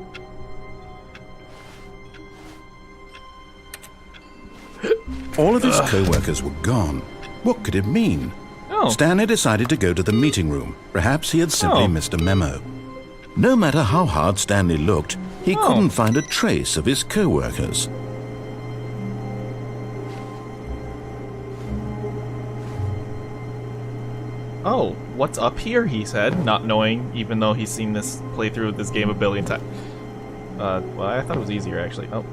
All of his co-workers were gone. What could it mean? Oh. Stanley decided to go to the meeting room. Perhaps he had simply missed a memo. No matter how hard Stanley looked, he couldn't find a trace of his co-workers. Oh, what's up here, he said, not knowing, even though he's seen this playthrough of this game a billion times. Well, I thought it was easier, actually. Oh.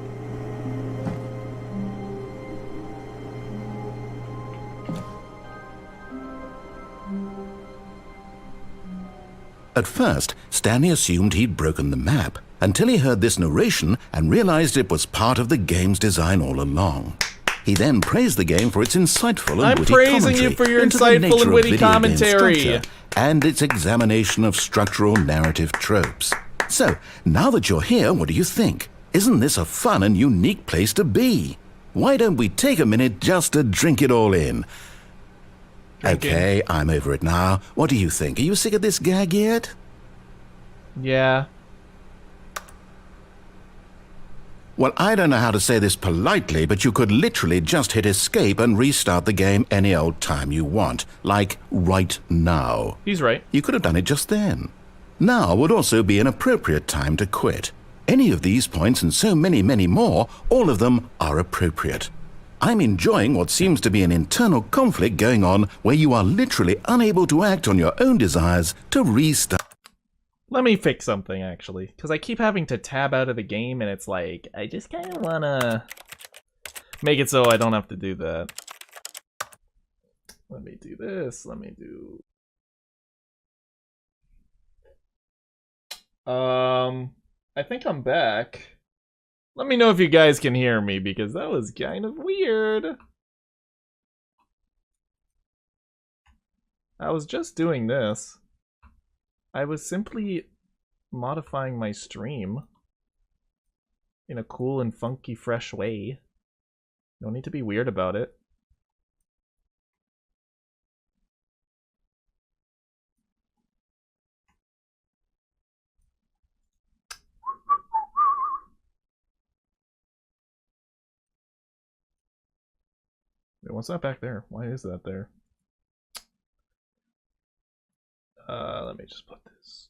At first, Stanley assumed he'd broken the map, until he heard this narration and realized it was part of the game's design all along. He then praised the game for its insightful and witty commentary. I'm praising you for your into the insightful nature and of witty video game commentary. structure and its examination of structural narrative tropes. So, now that you're here, what do you think? Isn't this a fun and unique place to be? Why don't we take a minute just to drink it all in? Okay, I'm over it now. What do you think? Are you sick of this gag yet? Yeah. Well, I don't know how to say this politely, but you could literally just hit escape and restart the game any old time you want. Like, right now. He's right. You could have done it just then. Now would also be an appropriate time to quit. Any of these points and so many, many more, all of them are appropriate. I'm enjoying what seems to be an internal conflict going on where you are literally unable to act on your own desires to restart. Let me fix something, actually, because I keep having to tab out of the game, and it's like, I just kind of want to make it so I don't have to do that. Let me do this, let me do... I think I'm back. Let me know if you guys can hear me, because that was kind of weird. I was just doing this. I was simply modifying my stream in a cool and funky, fresh way. No need to be weird about it. Wait, what's that back there? Why is that there? Let me just put this.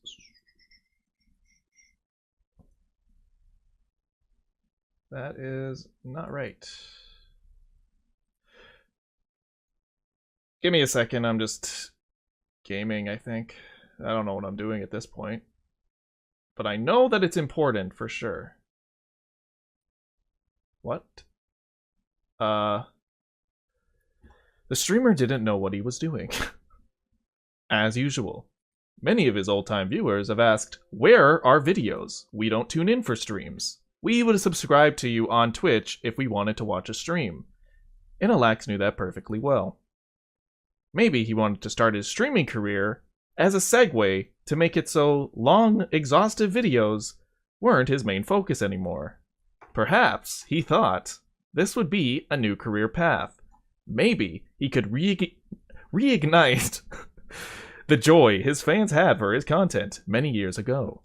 That is not right. Give me a second, I'm just gaming, I think. I don't know what I'm doing at this point. But I know that it's important for sure. What? The streamer didn't know what he was doing. As usual. Many of his old-time viewers have asked, where are videos? We don't tune in for streams. We would subscribe to you on Twitch if we wanted to watch a stream. And Alax knew that perfectly well. Maybe he wanted to start his streaming career as a segue to make it so long, exhaustive videos weren't his main focus anymore. Perhaps, he thought, this would be a new career path. Maybe he could reignite the joy his fans had for his content many years ago.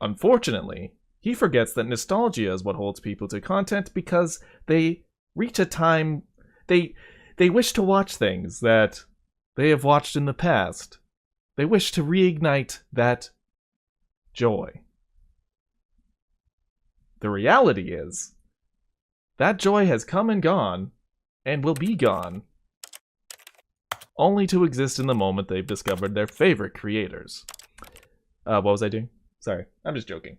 Unfortunately, he forgets that nostalgia is what holds people to content because they reach a time they wish to watch things that they have watched in the past. They wish to reignite that joy. The reality is, that joy has come and gone, and will be gone, only to exist in the moment they've discovered their favorite creators. What was I doing? Sorry, I'm just joking.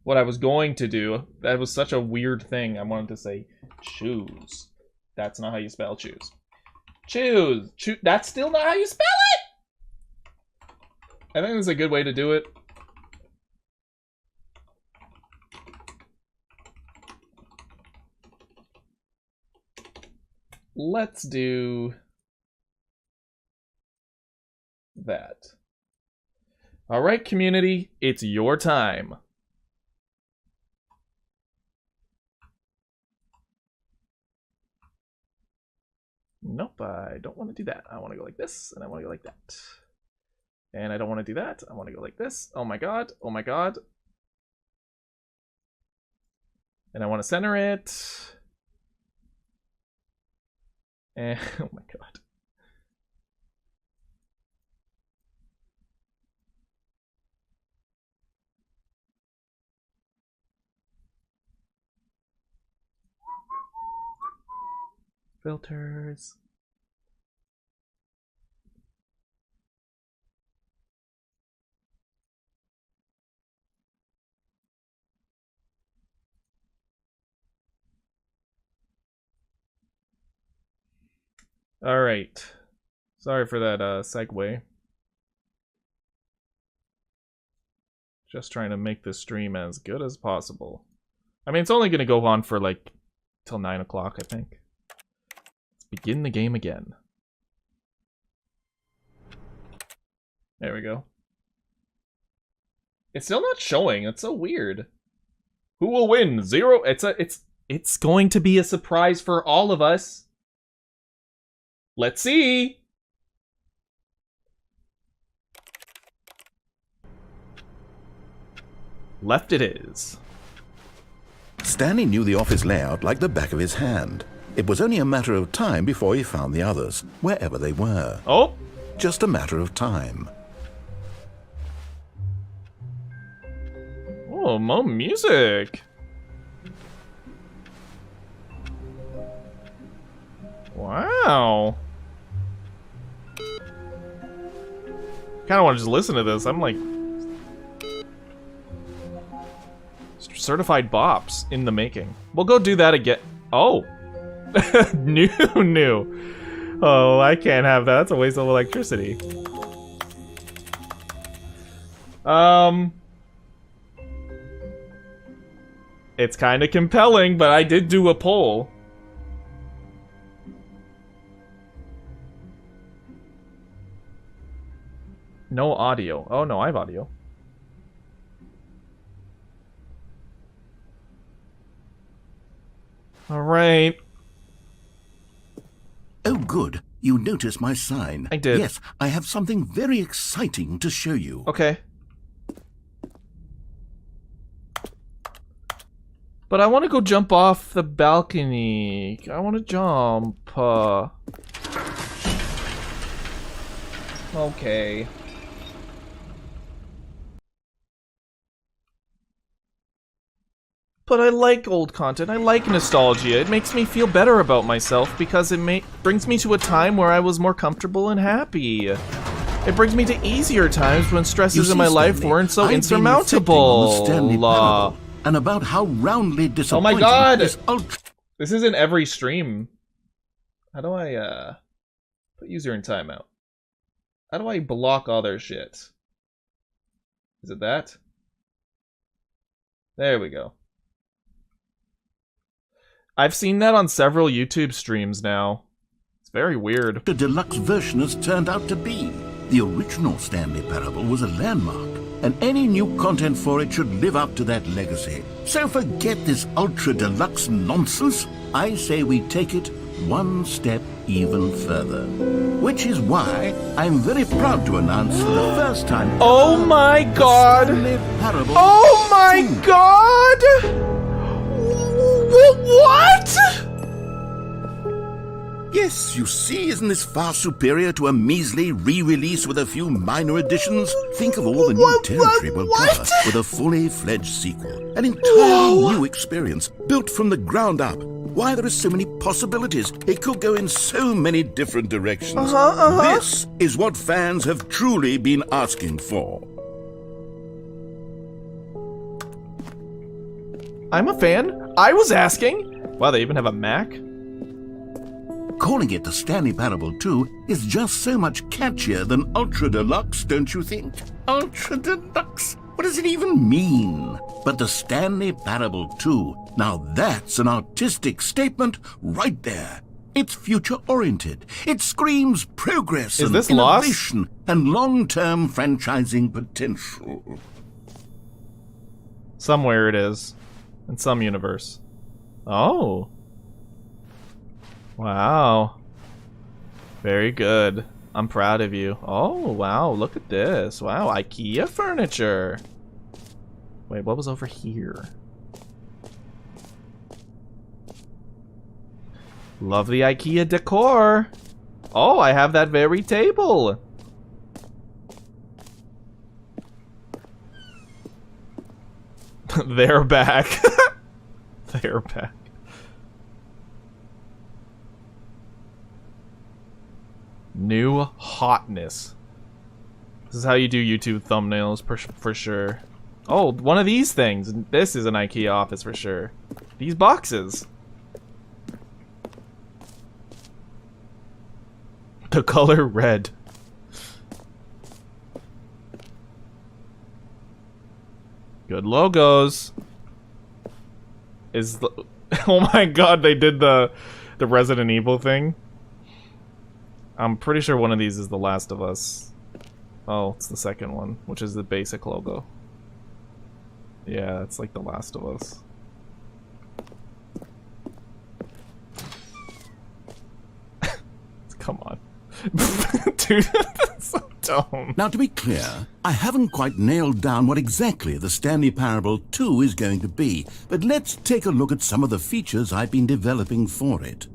What I was going to do, that was such a weird thing. I wanted to say choose. That's not how you spell choose. Choose. That's still not how you spell it! I think that's a good way to do it. Let's do that. All right, community, it's your time. Nope, I don't want to do that. I want to go like this, and I want to go like that. And I don't want to do that. I want to go like this. Oh my god, oh my god. And I want to center it. And, oh my god. Filters. All right. Sorry for that segue. Just trying to make this stream as good as possible. I mean, it's only going to go on for like till 9 o'clock, I think. Let's begin the game again. There we go. It's still not showing. It's so weird. Who will win? 0. It's going to be a surprise for all of us. Let's see. Left it is. Stanley knew the office layout like the back of his hand. It was only a matter of time before he found the others, wherever they were. Oh. Just a matter of time. Oh, more music. Wow. Kind of want to just listen to this. I'm like certified bops in the making. We'll go do that again. Oh. New. Oh, I can't have that. That's a waste of electricity. It's kind of compelling, but I did do a poll. No audio. Oh no, I have audio. All right. Oh, good. You noticed my sign. I did. Yes, I have something very exciting to show you. Okay. But I want to go jump off the balcony. I want to jump. Okay. But I like old content. I like nostalgia. It makes me feel better about myself because it brings me to a time where I was more comfortable and happy. It brings me to easier times when stresses in my life weren't so insurmountable. Parable, and about how roundly disappointing. Oh my god! This This is in every stream. How do I put user in timeout? How do I block all their shit? Is it that? There we go. I've seen that on several YouTube streams now. It's very weird. The deluxe version has turned out to be. The original Stanley Parable was a landmark, and any new content for it should live up to that legacy. So forget this ultra deluxe nonsense. I say we take it one step even further. Which is why I'm very proud to announce for the first time. Oh my god! Stanley Parable Oh my 2. god! What? Yes, you see, isn't this far superior to a measly re-release with a few minor additions? Think of all the new territory we'll cover with a fully fledged sequel. An entirely new experience, built from the ground up. Why, there are so many possibilities. It could go in so many different directions. This is what fans have truly been asking for. I'm a fan. I was asking. Wow, they even have a Mac? Calling it the Stanley Parable 2 is just so much catchier than Ultra Deluxe, don't you think? Ultra Deluxe? What does it even mean? But the Stanley Parable 2, now that's an artistic statement right there. It's future-oriented. It screams progress and innovation and long-term franchising potential. Somewhere it is. In some universe. Oh. Wow. Very good. I'm proud of you. Oh, wow. Look at this. Wow. IKEA furniture. Wait, what was over here? Love the IKEA decor. Oh, I have that very table. They're back. They're back. New hotness. This is how you do YouTube thumbnails for sure. Oh, one of these things. This is an IKEA office for sure. These boxes. The color red. Good logos. Is the oh my god, they did the Resident Evil thing. I'm pretty sure one of these is The Last of Us. Oh, it's the second one, which is the basic logo. Yeah, it's like The Last of Us. Come on. Dude, that's so dumb. Now, to be clear, I haven't quite nailed down what exactly the Stanley Parable 2 is going to be, but let's take a look at some of the features I've been developing for it.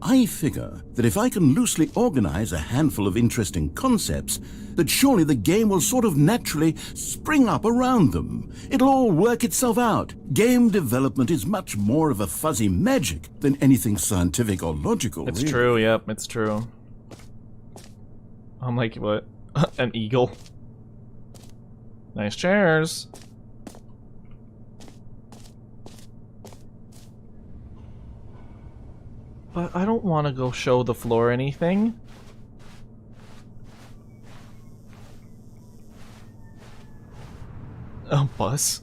I figure that if I can loosely organize a handful of interesting concepts, that surely the game will sort of naturally spring up around them. It'll all work itself out. Game development is much more of a fuzzy magic than anything scientific or logical. It's really. true, yep, it's true. I'm like, what? An eagle? Nice chairs. But I don't want to go show the floor anything. A bus?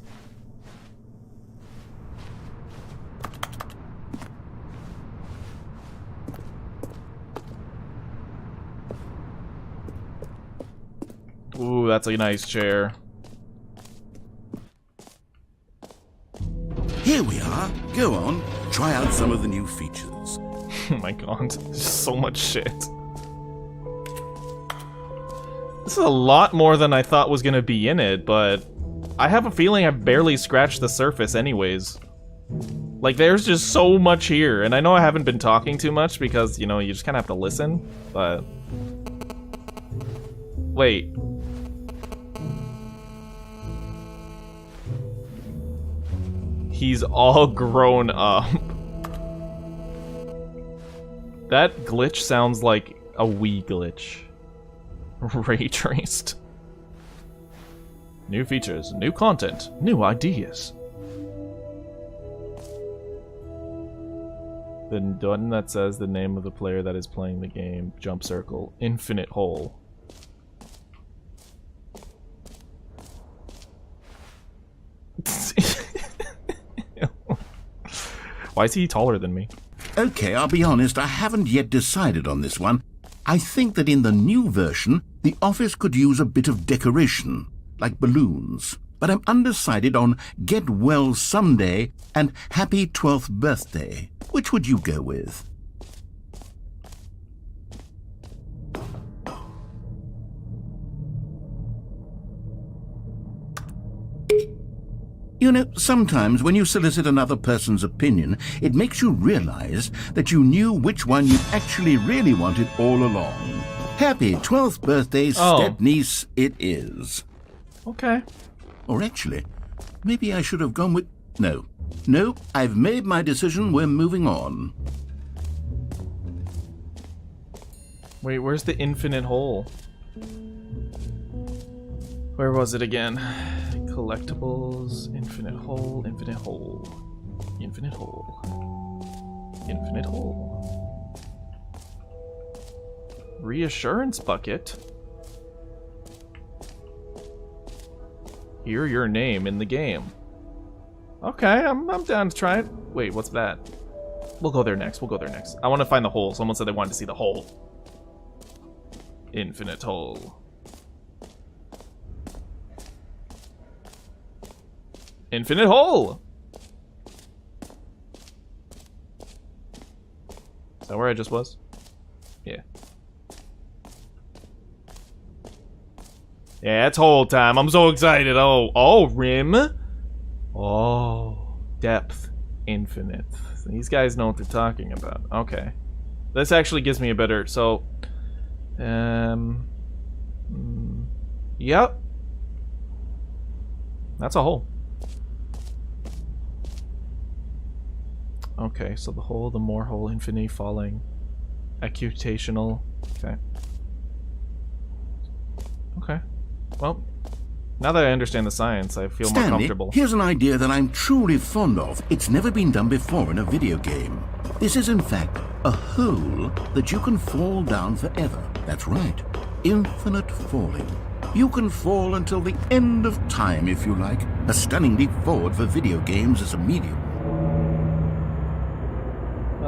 Ooh, that's a nice chair. Here we are. Go on, try out some of the new features. Oh my god, there's so much shit. This is a lot more than I thought was gonna be in it, but I have a feeling I barely scratched the surface anyways. Like, there's just so much here, and I know I haven't been talking too much because, you know, you just kind of have to listen, but... Wait. He's all grown up. That glitch sounds like a Wii glitch. Ray traced. New features, new content, new ideas. The button that says the name of the player that is playing the game, jump circle, infinite hole. Why is he taller than me? Okay, I'll be honest, I haven't yet decided on this one. I think that in the new version, the office could use a bit of decoration, like balloons. But I'm undecided on Get Well Someday and Happy 12th Birthday. Which would you go with? You know, sometimes when you solicit another person's opinion, it makes you realize that you knew which one you actually really wanted all along. Happy 12th birthday, step-niece, it is. Okay. Or actually, maybe I should have gone with... No, I've made my decision, we're moving on. Wait, where's the infinite hole? Where was it again? Collectibles, infinite hole, infinite hole, infinite hole, infinite hole. Reassurance bucket. Hear your name in the game. Okay, I'm down to try it. Wait, what's that? We'll go there next. I want to find the hole. Someone said they wanted to see the hole. Infinite hole. Infinite hole! Is that where I just was? Yeah. Yeah, it's hole time. I'm so excited. Oh, rim. Oh, depth. Infinite. These guys know what they're talking about. Okay. This actually gives me a better... So... Yep. That's a hole. Okay, so the hole, the more hole, infinity falling, accutational. Okay. Well, now that I understand the science, I feel Stanley, more comfortable. Here's an idea that I'm truly fond of. It's never been done before in a video game. This is, in fact, a hole that you can fall down forever. That's right. Infinite falling. You can fall until the end of time, if you like. A stunning leap forward for video games as a medium.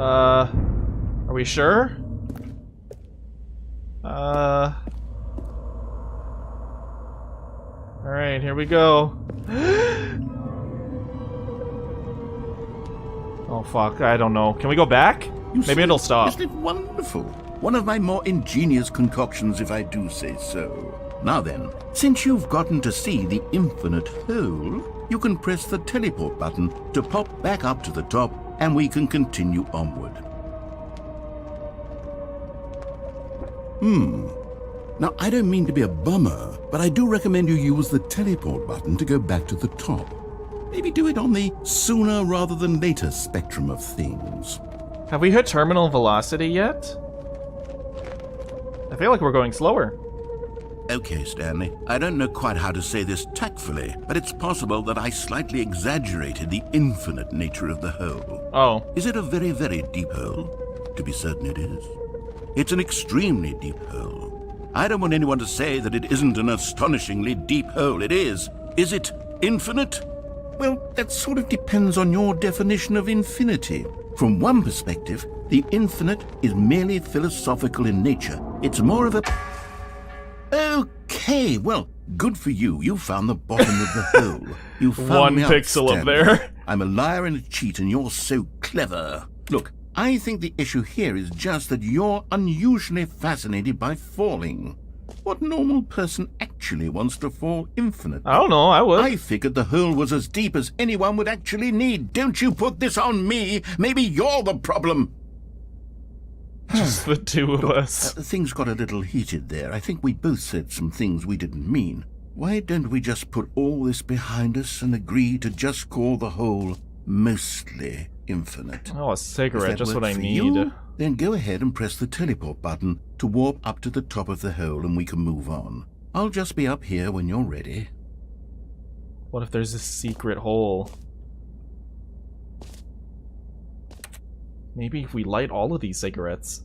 Are we sure? Alright, here we go. Oh fuck, I don't know. Can we go back? Maybe it'll stop. Isn't it wonderful? One of my more ingenious concoctions, if I do say so. Now then, since you've gotten to see the infinite hole, you can press the teleport button to pop back up to the top, and we can continue onward. Now, I don't mean to be a bummer, but I do recommend you use the teleport button to go back to the top. Maybe do it on the sooner rather than later spectrum of things. Have we hit terminal velocity yet? I feel like we're going slower. Okay, Stanley, I don't know quite how to say this tactfully, but it's possible that I slightly exaggerated the infinite nature of the hole. Oh. Is it a very, very deep hole? To be certain it is. It's an extremely deep hole. I don't want anyone to say that it isn't an astonishingly deep hole. It is. Is it infinite? Well, that sort of depends on your definition of infinity. From one perspective, the infinite is merely philosophical in nature. It's more of a... Okay, well, good for you. You found the bottom of the hole. You found One me out, pixel up Stanley. there. I'm a liar and a cheat, and you're so clever. Look, I think the issue here is just that you're unusually fascinated by falling. What normal person actually wants to fall infinite? I don't know, I would. I figured the hole was as deep as anyone would actually need. Don't you put this on me. Maybe you're the problem. Just the two of us. Things got a little heated there. I think we both said some things we didn't mean. Why don't we just put all this behind us and agree to just call the hole mostly infinite. Oh, a Does cigarette, that just work what I for need. you? Then go ahead and press the teleport button to warp up to the top of the hole and we can move on. I'll just be up here when you're ready. What if there's a secret hole? Maybe if we light all of these cigarettes,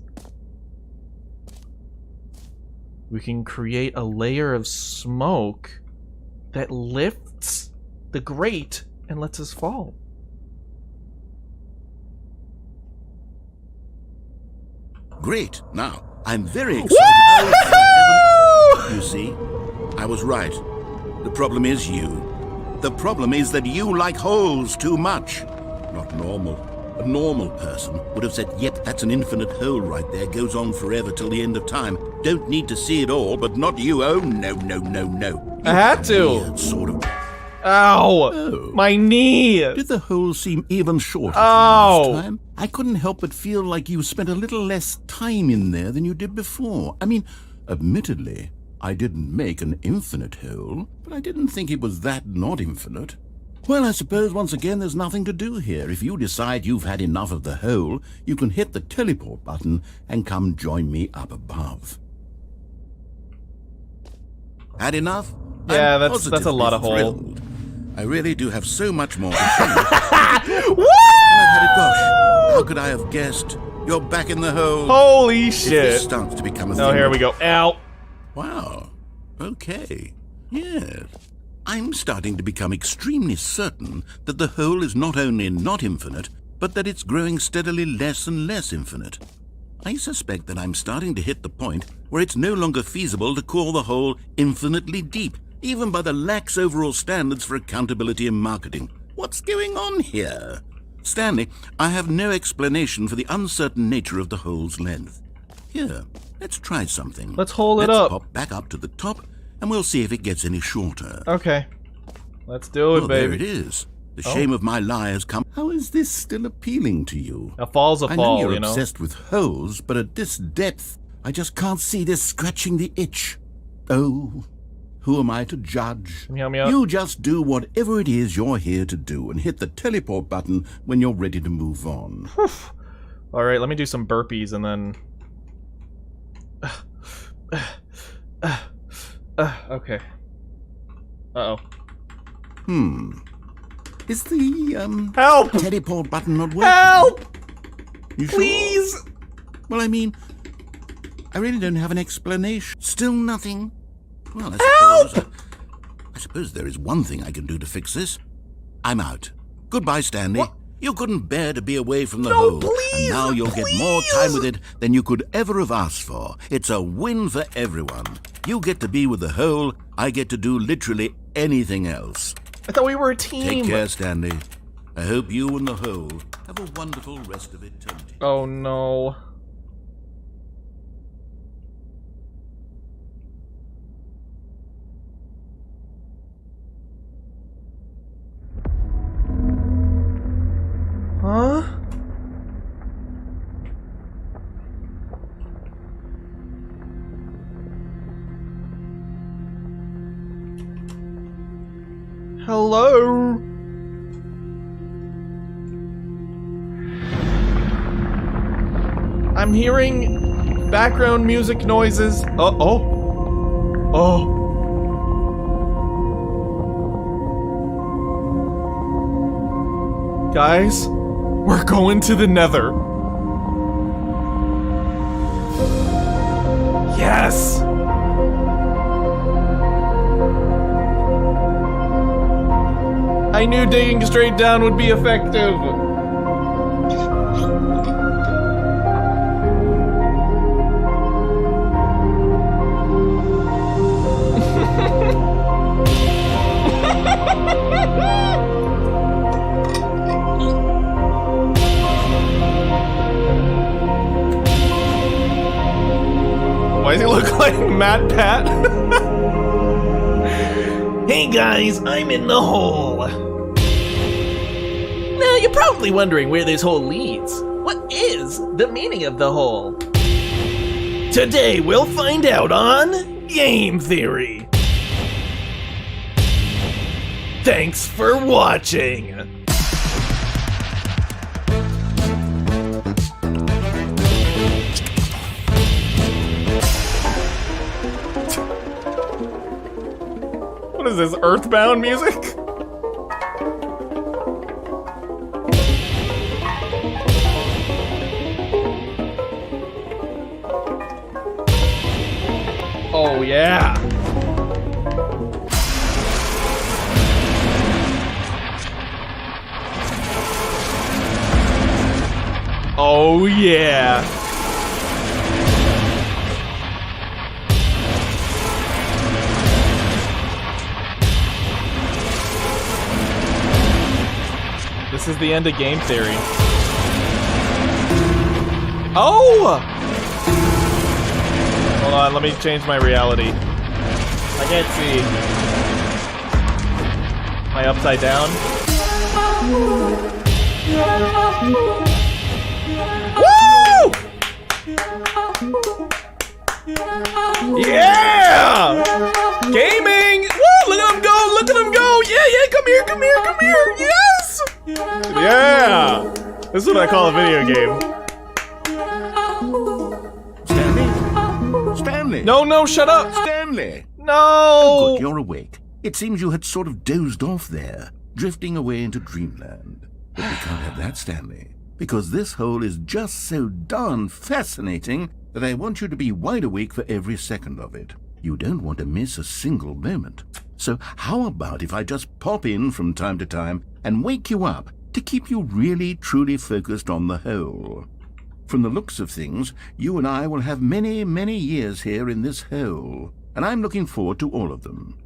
we can create a layer of smoke that lifts the grate and lets us fall. Great. Now, I'm very excited. Oh, thank heaven. You see, I was right. The problem is you. The problem is that you like holes too much. Not normal. A normal person would have said, yep, that's an infinite hole right there. Goes on forever till the end of time. Don't need to see it all, but not you. Oh, no, no, no, no. I had to. Weird sort of... Ow! Oh. My knee! Did the hole seem even shorter Ow. than last time? I couldn't help but feel like you spent a little less time in there than you did before. I mean, admittedly, I didn't make an infinite hole, but I didn't think it was that not infinite. Well, I suppose once again there's nothing to do here. If you decide you've had enough of the hole, you can hit the teleport button and come join me up above. Had enough? Yeah, I'm that's a lot of hole. thrilled. I really do have so much more to show you. And I've had it, gosh, how could I have guessed? You're back in the hole. Holy If this shit! starts to become a thing. Oh, here we go. Ow! Wow. Okay. Yes. I'm starting to become extremely certain that the hole is not only not infinite, but that it's growing steadily less and less infinite. I suspect that I'm starting to hit the point where it's no longer feasible to call the hole infinitely deep, even by the lax overall standards for accountability in marketing. What's going on here? Stanley, I have no explanation for the uncertain nature of the hole's length. Here, let's try something. Let's hold it Let's up. pop back up to the top, and we'll see if it gets any shorter. Okay. Let's do it, Oh, baby. there it is. The shame of my lie has come. How is this still appealing to you? A fall's a I know fall, you're you know? obsessed with holes, but at this depth, I just can't see this scratching the itch. Oh, who am I to judge? Can you help me out? You just do whatever it is you're here to do and hit the teleport button when you're ready to move on. Alright, let me do some burpees and then... okay. Uh-oh. Is the, Help! teleport button not working? Help! You sure? Please! Well, I mean, I really don't have an explanation. Still nothing? Well, I suppose there is one thing I can do to fix this. I'm out. Goodbye, Stanley. What? You couldn't bear to be away from the No, hole. please, and now you'll get more time with it than you could ever have asked for. It's a win for everyone. You get to be with the hole. I get to do literally anything else. I thought we were a team! Take care, Stanley. I hope you and the hole have a wonderful rest of eternity. Oh no. Huh? Hello? I'm hearing background music noises. Oh. Guys, we're going to the Nether. Yes! I knew digging straight down would be effective. Why does he look like Matt Pat? Hey guys, I'm in the hole. Now you're probably wondering where this hole leads. What is the meaning of the hole? Today we'll find out on Game Theory. Thanks for watching. What is this, Earthbound music? Oh, yeah. Oh, yeah. This is the end of game theory. Oh! Hold on, let me change my reality. I can't see. Am I upside down? Woo! Yeah! Gaming! Woo! Look at him go! Look at him go! Yeah, yeah! Come here! Come here! Come here! Yes! Yeah! This is what I call a video game. Stanley! No, no! Shut up! Stanley! No! Oh, good, you're awake. It seems you had sort of dozed off there, drifting away into dreamland. But we can't have that, Stanley, because this hole is just so darn fascinating that I want you to be wide awake for every second of it. You don't want to miss a single moment. So how about if I just pop in from time to time and wake you up to keep you really, truly focused on the hole? From the looks of things, you and I will have many, many years here in this hole, and I'm looking forward to all of them.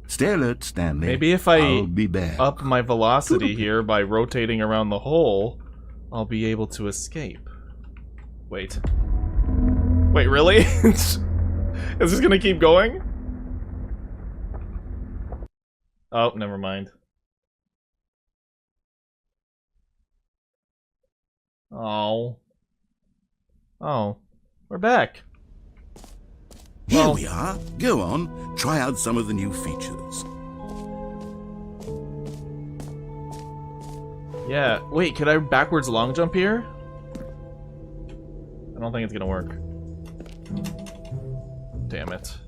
Stay alert, Stanley. Maybe if I I'll be back. up my velocity here by rotating around the hole, I'll be able to escape. Wait. Wait, really? Is this gonna keep going? Oh, never mind. Oh. Oh. We're back. Here Well- we are. Go on. Try out some of the new features. Yeah. Wait, could I backwards long jump here? I don't think it's gonna work. Damn it.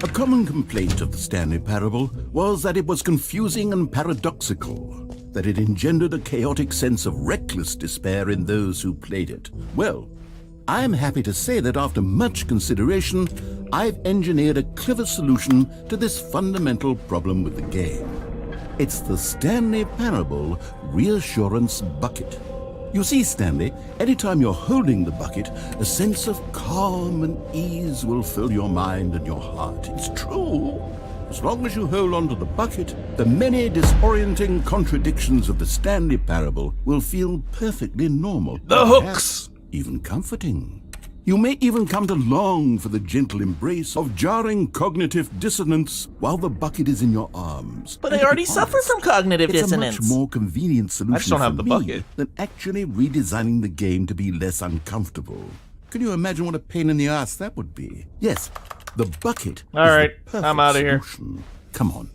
A common complaint of the Stanley Parable was that it was confusing and paradoxical, that it engendered a chaotic sense of reckless despair in those who played it. Well, I'm happy to say that after much consideration, I've engineered a clever solution to this fundamental problem with the game. It's the Stanley Parable Reassurance Bucket. You see, Stanley, anytime you're holding the bucket, a sense of calm and ease will fill your mind and your heart. It's true. As long as you hold on to the bucket, the many disorienting contradictions of the Stanley Parable will feel perfectly normal. The hooks! Perhaps even comforting. You may even come to long for the gentle embrace of jarring cognitive dissonance while the bucket is in your arms. But And I to already be suffer honest, from cognitive it's dissonance. a much more convenient solution I just don't have for the me bucket. than actually redesigning the game to be less uncomfortable. Can you imagine what a pain in the ass that would be? Yes, the bucket. All is right, the perfect I'm outta here. solution. Come on,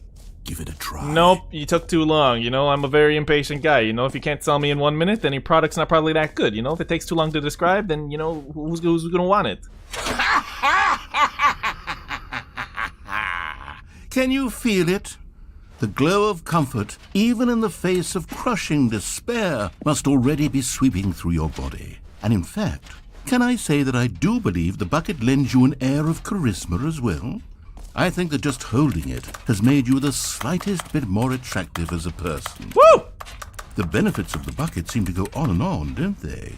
give it a try. Nope, you took too long. You know, I'm a very impatient guy. You know, if you can't sell me in 1 minute, then your product's not probably that good. You know, if it takes too long to describe, then, you know, who's gonna want it? Can you feel it? The glow of comfort, even in the face of crushing despair, must already be sweeping through your body. And in fact, can I say that I do believe the bucket lends you an air of charisma as well? I think that just holding it has made you the slightest bit more attractive as a person. Woo! The benefits of the bucket seem to go on, don't they?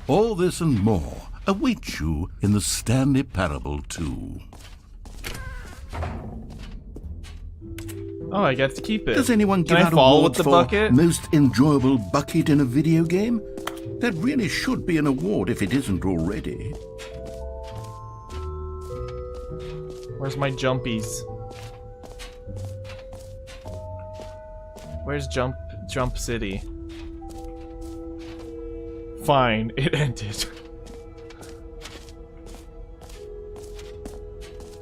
All this and more await you in the Stanley Parable 2. Oh, I get to keep it. Does anyone give Can I out fall awards with the for bucket? most enjoyable bucket in a video game? That really should be an award if it isn't already. Where's my jumpies? Where's Jump City? Fine, it ended.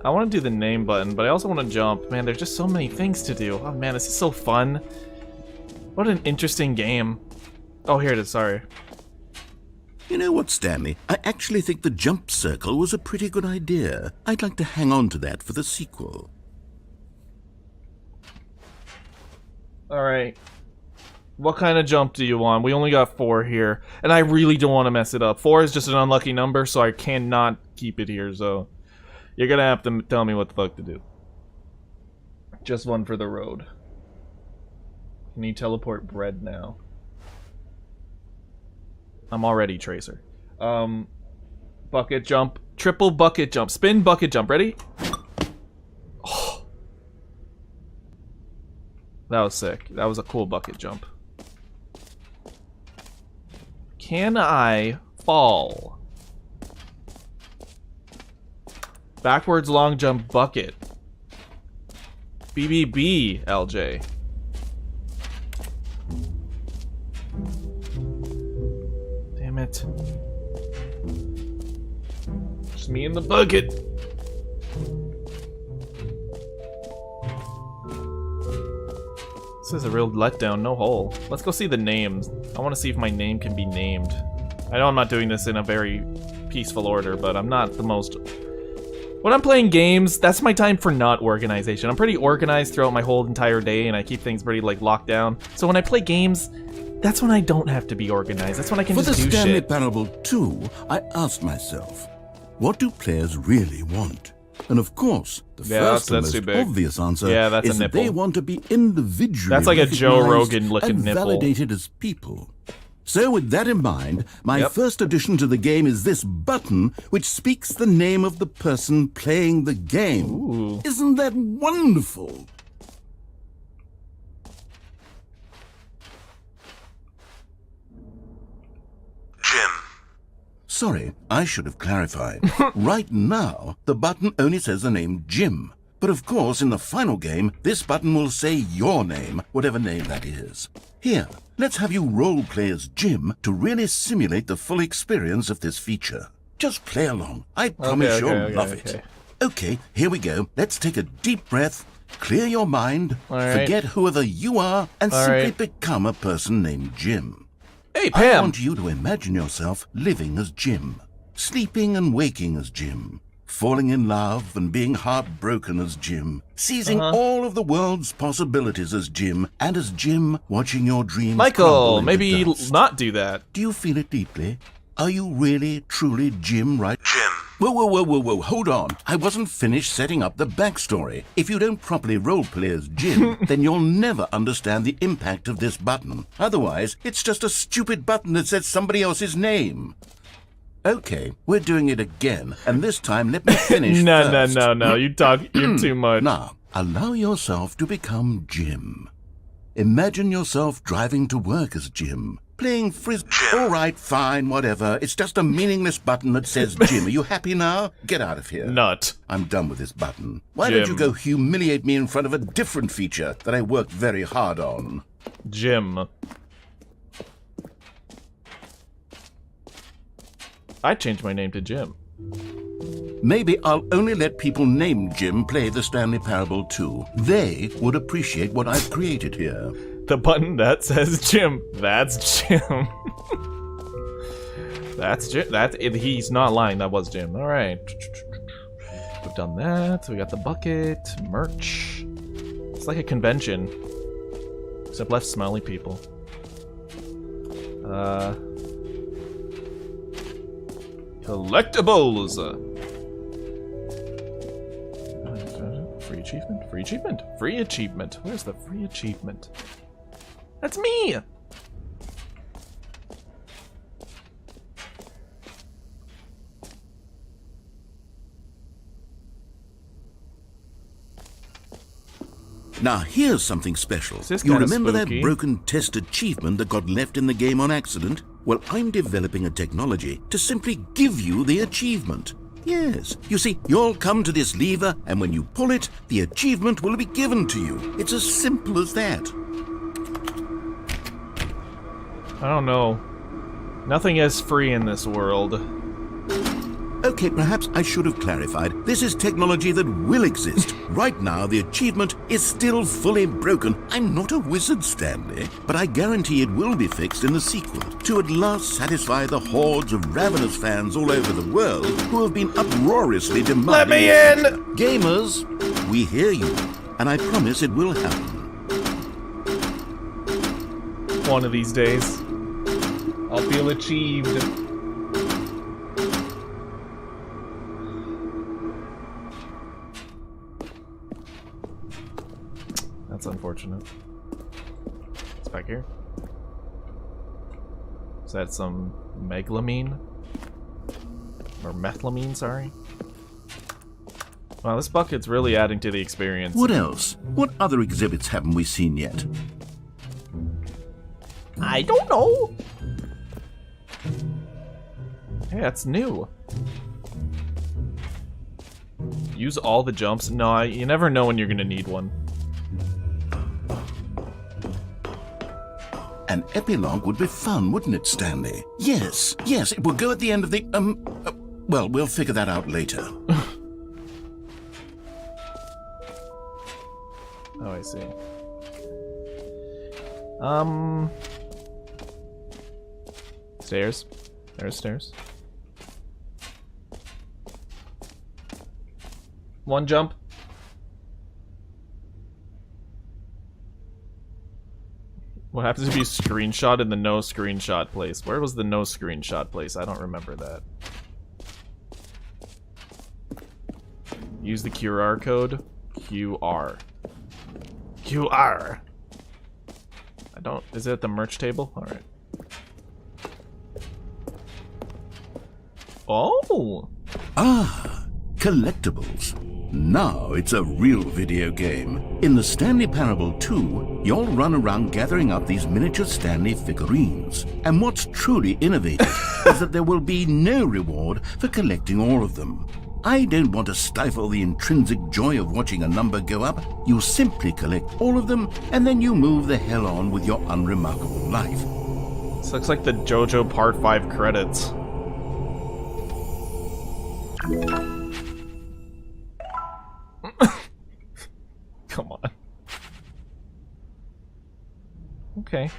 I want to do the name button, but I also want to jump. Man, there's just so many things to do. Oh man, this is so fun. What an interesting game. Oh, here it is, sorry. You know what, Stanley? I actually think the jump circle was a pretty good idea. I'd like to hang on to that for the sequel. Alright. What kind of jump do you want? We only got 4 here. And I really don't want to mess it up. 4 is just an unlucky number, so I cannot keep it here, so... You're gonna have to tell me what the fuck to do. Just one for the road. Can you teleport bread now? I'm already Tracer. Bucket jump. Triple bucket jump. Spin bucket jump. Ready? Oh. That was sick. That was a cool bucket jump. Can I fall? Backwards long jump bucket. BBB, LJ. Damn it. Just me in the bucket. This is a real letdown, no hole. Let's go see the names. I want to see if my name can be named. I know I'm not doing this in a very peaceful order, but I'm not the most... When I'm playing games, that's my time for not organization. I'm pretty organized throughout my whole entire day, and I keep things pretty, like, locked down. So when I play games, that's when I don't have to be organized. That's when I can just do shit. For the Stanley Parable 2, I asked myself, what do players really want? And of course, the first and most obvious answer is that they want to be individually that's like a Joe Rogan-looking and nipple. Validated as people. So with that in mind, my first addition to the game is this button, which speaks the name of the person playing the game. Ooh. Isn't that wonderful? Jim. Sorry, I should have clarified. Right now, the button only says the name Jim. But of course, in the final game, this button will say your name, whatever name that is. Here, let's have you role-play as Jim to really simulate the full experience of this feature. Just play along. I promise you'll love it. Okay, here we go. Let's take a deep breath, clear your mind, forget whoever you are, and simply become a person named Jim. Hey, Pam! I want you to imagine yourself living as Jim, sleeping and waking as Jim, falling in love and being heartbroken as Jim, seizing all of the world's possibilities as Jim, and as Jim watching your dreams Michael, maybe not do that. Do you feel it deeply? Are you really, truly Jim, right? Jim. Whoa, hold on. I wasn't finished setting up the backstory. If you don't properly roleplay as Jim, then you'll never understand the impact of this button. Otherwise, it's just a stupid button that says somebody else's name. Okay, we're doing it again, and this time let me finish first. No, you're too much. Now, allow yourself to become Jim. Imagine yourself driving to work as Jim, playing frisbee. All right, fine, whatever. It's just a meaningless button that says Jim. Are you happy now? Get out of here. Nut. I'm done with this button. Why don't you go humiliate me in front of a different feature that I worked very hard on? Jim. I changed my name to Jim. Maybe I'll only let people named Jim play the Stanley Parable 2. They would appreciate what I've created here. The button that says Jim. That's Jim. That's Jim. He's not lying. That was Jim. All right. We've done that. We got the bucket. Merch. It's like a convention. Except less smelly people. Collectibles! Free achievement? Free achievement? Free achievement. Where's the free achievement? That's me! Now here's something special. You remember that broken test achievement that got left in the game on accident? Well, I'm developing a technology to simply give you the achievement. Yes, you see, you'll come to this lever, and when you pull it, the achievement will be given to you. It's as simple as that. I don't know. Nothing is free in this world. Okay, perhaps I should have clarified. This is technology that will exist. Right now, the achievement is still fully broken. I'm not a wizard, Stanley, but I guarantee it will be fixed in the sequel to at last satisfy the hordes of ravenous fans all over the world who have been uproariously demanding. Let me in! Gamers, we hear you, and I promise it will happen. One of these days, I'll feel achieved. That's unfortunate. It's back here. Is that some meglamine? Or methylamine, sorry? Wow, this bucket's really adding to the experience. What else? What other exhibits haven't we seen yet? I don't know. Hey, that's new. Use all the jumps. No, you never know when you're gonna need one. An epilogue would be fun, wouldn't it, Stanley? Yes, it will go at the end of the, well, we'll figure that out later. Oh, I see. Stairs. There's stairs. One jump. What happens if you screenshot in the no screenshot place? Where was the no screenshot place? I don't remember that. Use the QR code. QR. QR. I don't. Is it at the merch table? Alright. Oh! Ah, collectibles. Now it's a real video game. In the Stanley Parable 2, you'll run around gathering up these miniature Stanley figurines. And what's truly innovative is that there will be no reward for collecting all of them. I don't want to stifle the intrinsic joy of watching a number go up. You simply collect all of them, and then you move the hell on with your unremarkable life. This looks like the JoJo Part 5 credits. Come on. Okay.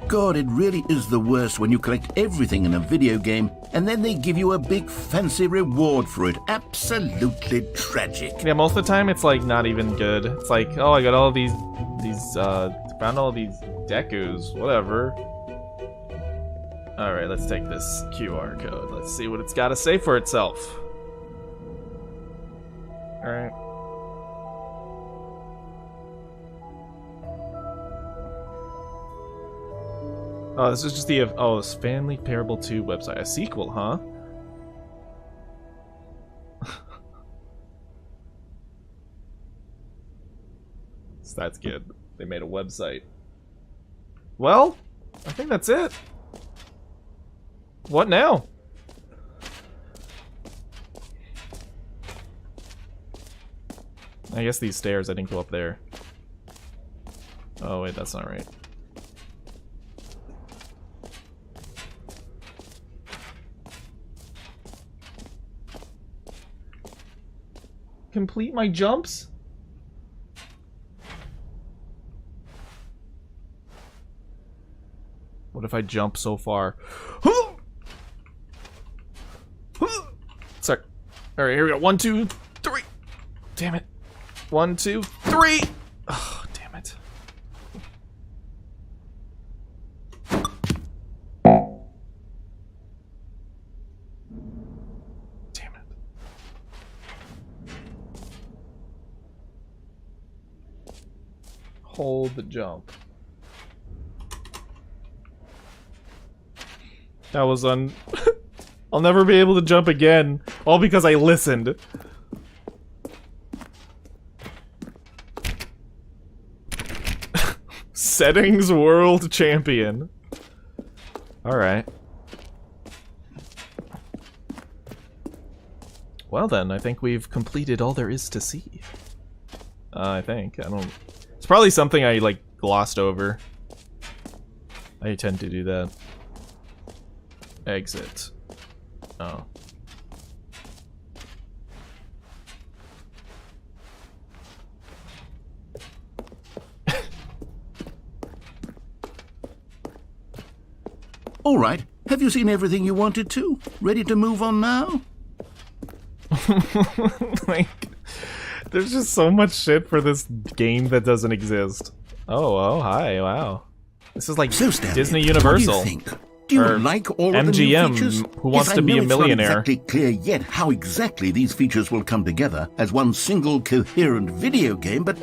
God, it really is the worst when you collect everything in a video game and then they give you a big fancy reward for it. Absolutely tragic. Yeah, most of the time it's like not even good. It's like, oh, I got all these found all these decus, whatever. Alright, let's take this QR code. Let's see what it's got to say for itself. Alright. Oh, this is just the Stanley Parable 2 website. A sequel, huh? So that's good. They made a website. Well, I think that's it. What now? I guess these stairs, I didn't go up there. Oh wait, that's not right. Complete my jumps? What if I jump so far? Sorry. Alright, here we go. 1, 2, 3. Damn it. 1, 2, 3. Oh, damn it. Damn it. Hold the jump. That was I'll never be able to jump again. All because I listened. Settings World Champion. Alright. Well then, I think we've completed all there is to see. I think. I don't... It's probably something I, like, glossed over. I tend to do that. Exit. Oh. All right. Have you seen everything you wanted to? Ready to move on now? Like, There's just so much shit for this game that doesn't exist. Oh, hi, wow. This is like So, Stanley, Disney what Universal. do you think? Do you Or like all of the new MGM, features? Who Wants to Be a It's Millionaire. not exactly clear yet how exactly these features will come together as one single coherent video game, but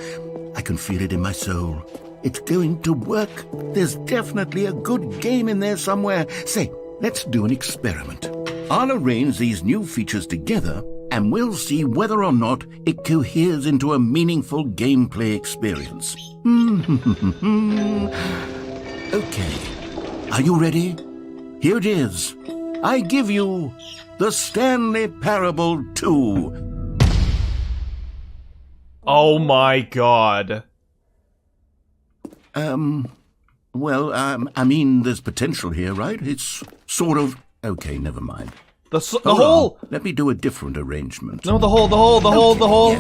I can feel it in my soul. It's going to work. There's definitely a good game in there somewhere. Say, let's do an experiment. I'll arrange these new features together, and we'll see whether or not it coheres into a meaningful gameplay experience. Okay. Are you ready? Here it is. I give you the Stanley Parable 2. Oh my god. I mean, there's potential here, right? It's sort of... Okay, never mind. The Hold hole! on. Let me do a different arrangement. No, the hole, the hole, the hole, Okay, the hole!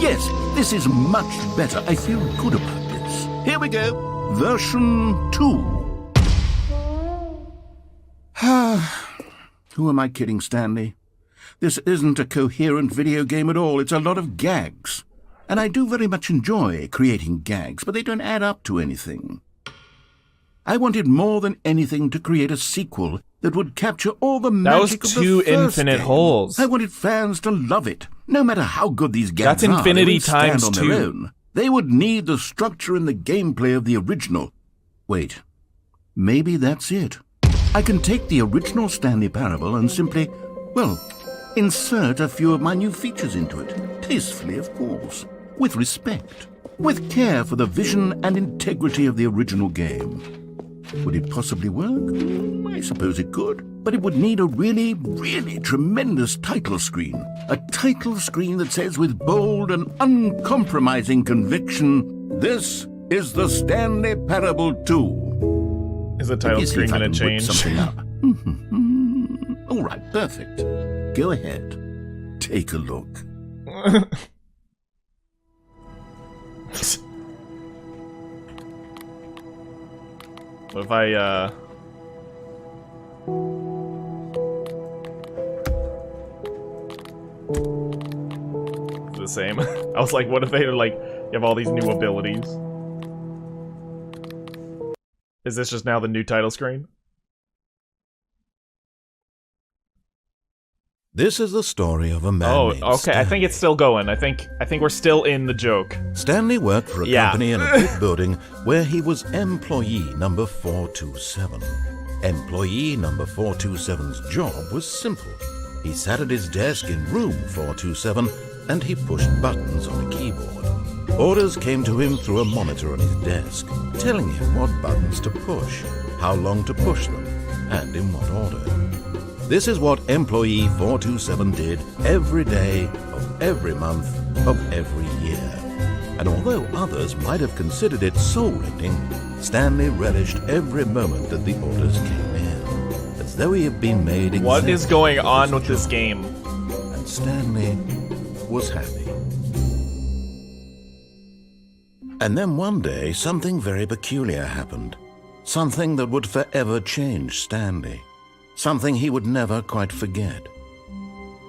Yes, this is much better. I feel good about this. Here we go. Version 2. Who am I kidding, Stanley? This isn't a coherent video game at all. It's a lot of gags. And I do very much enjoy creating gags, but they don't add up to anything. I wanted more than anything to create a sequel that would capture all the magic was of the two first infinite game. holes. I wanted fans to love it. No matter how good these gags That's are, infinity they wouldn't stand times on two. their own. They would need the structure and the gameplay of the original. Wait, maybe that's it. I can take the original Stanley Parable and simply, well, insert a few of my new features into it. Tastefully, of course. With respect. With care for the vision and integrity of the original game. Would it possibly work? I suppose it could. But it would need a really, really tremendous title screen. A title screen that says with bold and uncompromising conviction, "This is the Stanley Parable 2." Is the title Let me see screen if I gonna can whip change? something up. All right, perfect. Go ahead. Take a look. What if I, the same? I was like, what if they like, you have all these new abilities? Is this just now the new title screen? This is the story of a man Oh, named okay, I Stanley. think it's still going. I think we're still in the joke. Stanley worked for a Yeah. company in a big building where he was employee number 427. Employee number 427's job was simple. He sat at his desk in room 427 and he pushed buttons on a keyboard. Orders came to him through a monitor on his desk, telling him what buttons to push, how long to push them, and in what order. This is what employee 427 did every day of every month of every year. And although others might have considered it soul-rending, Stanley relished every moment that the orders came in, as though he had been made exactly What is going on for with this job. game? And Stanley was happy. And then one day, something very peculiar happened. Something that would forever change Stanley. Something he would never quite forget.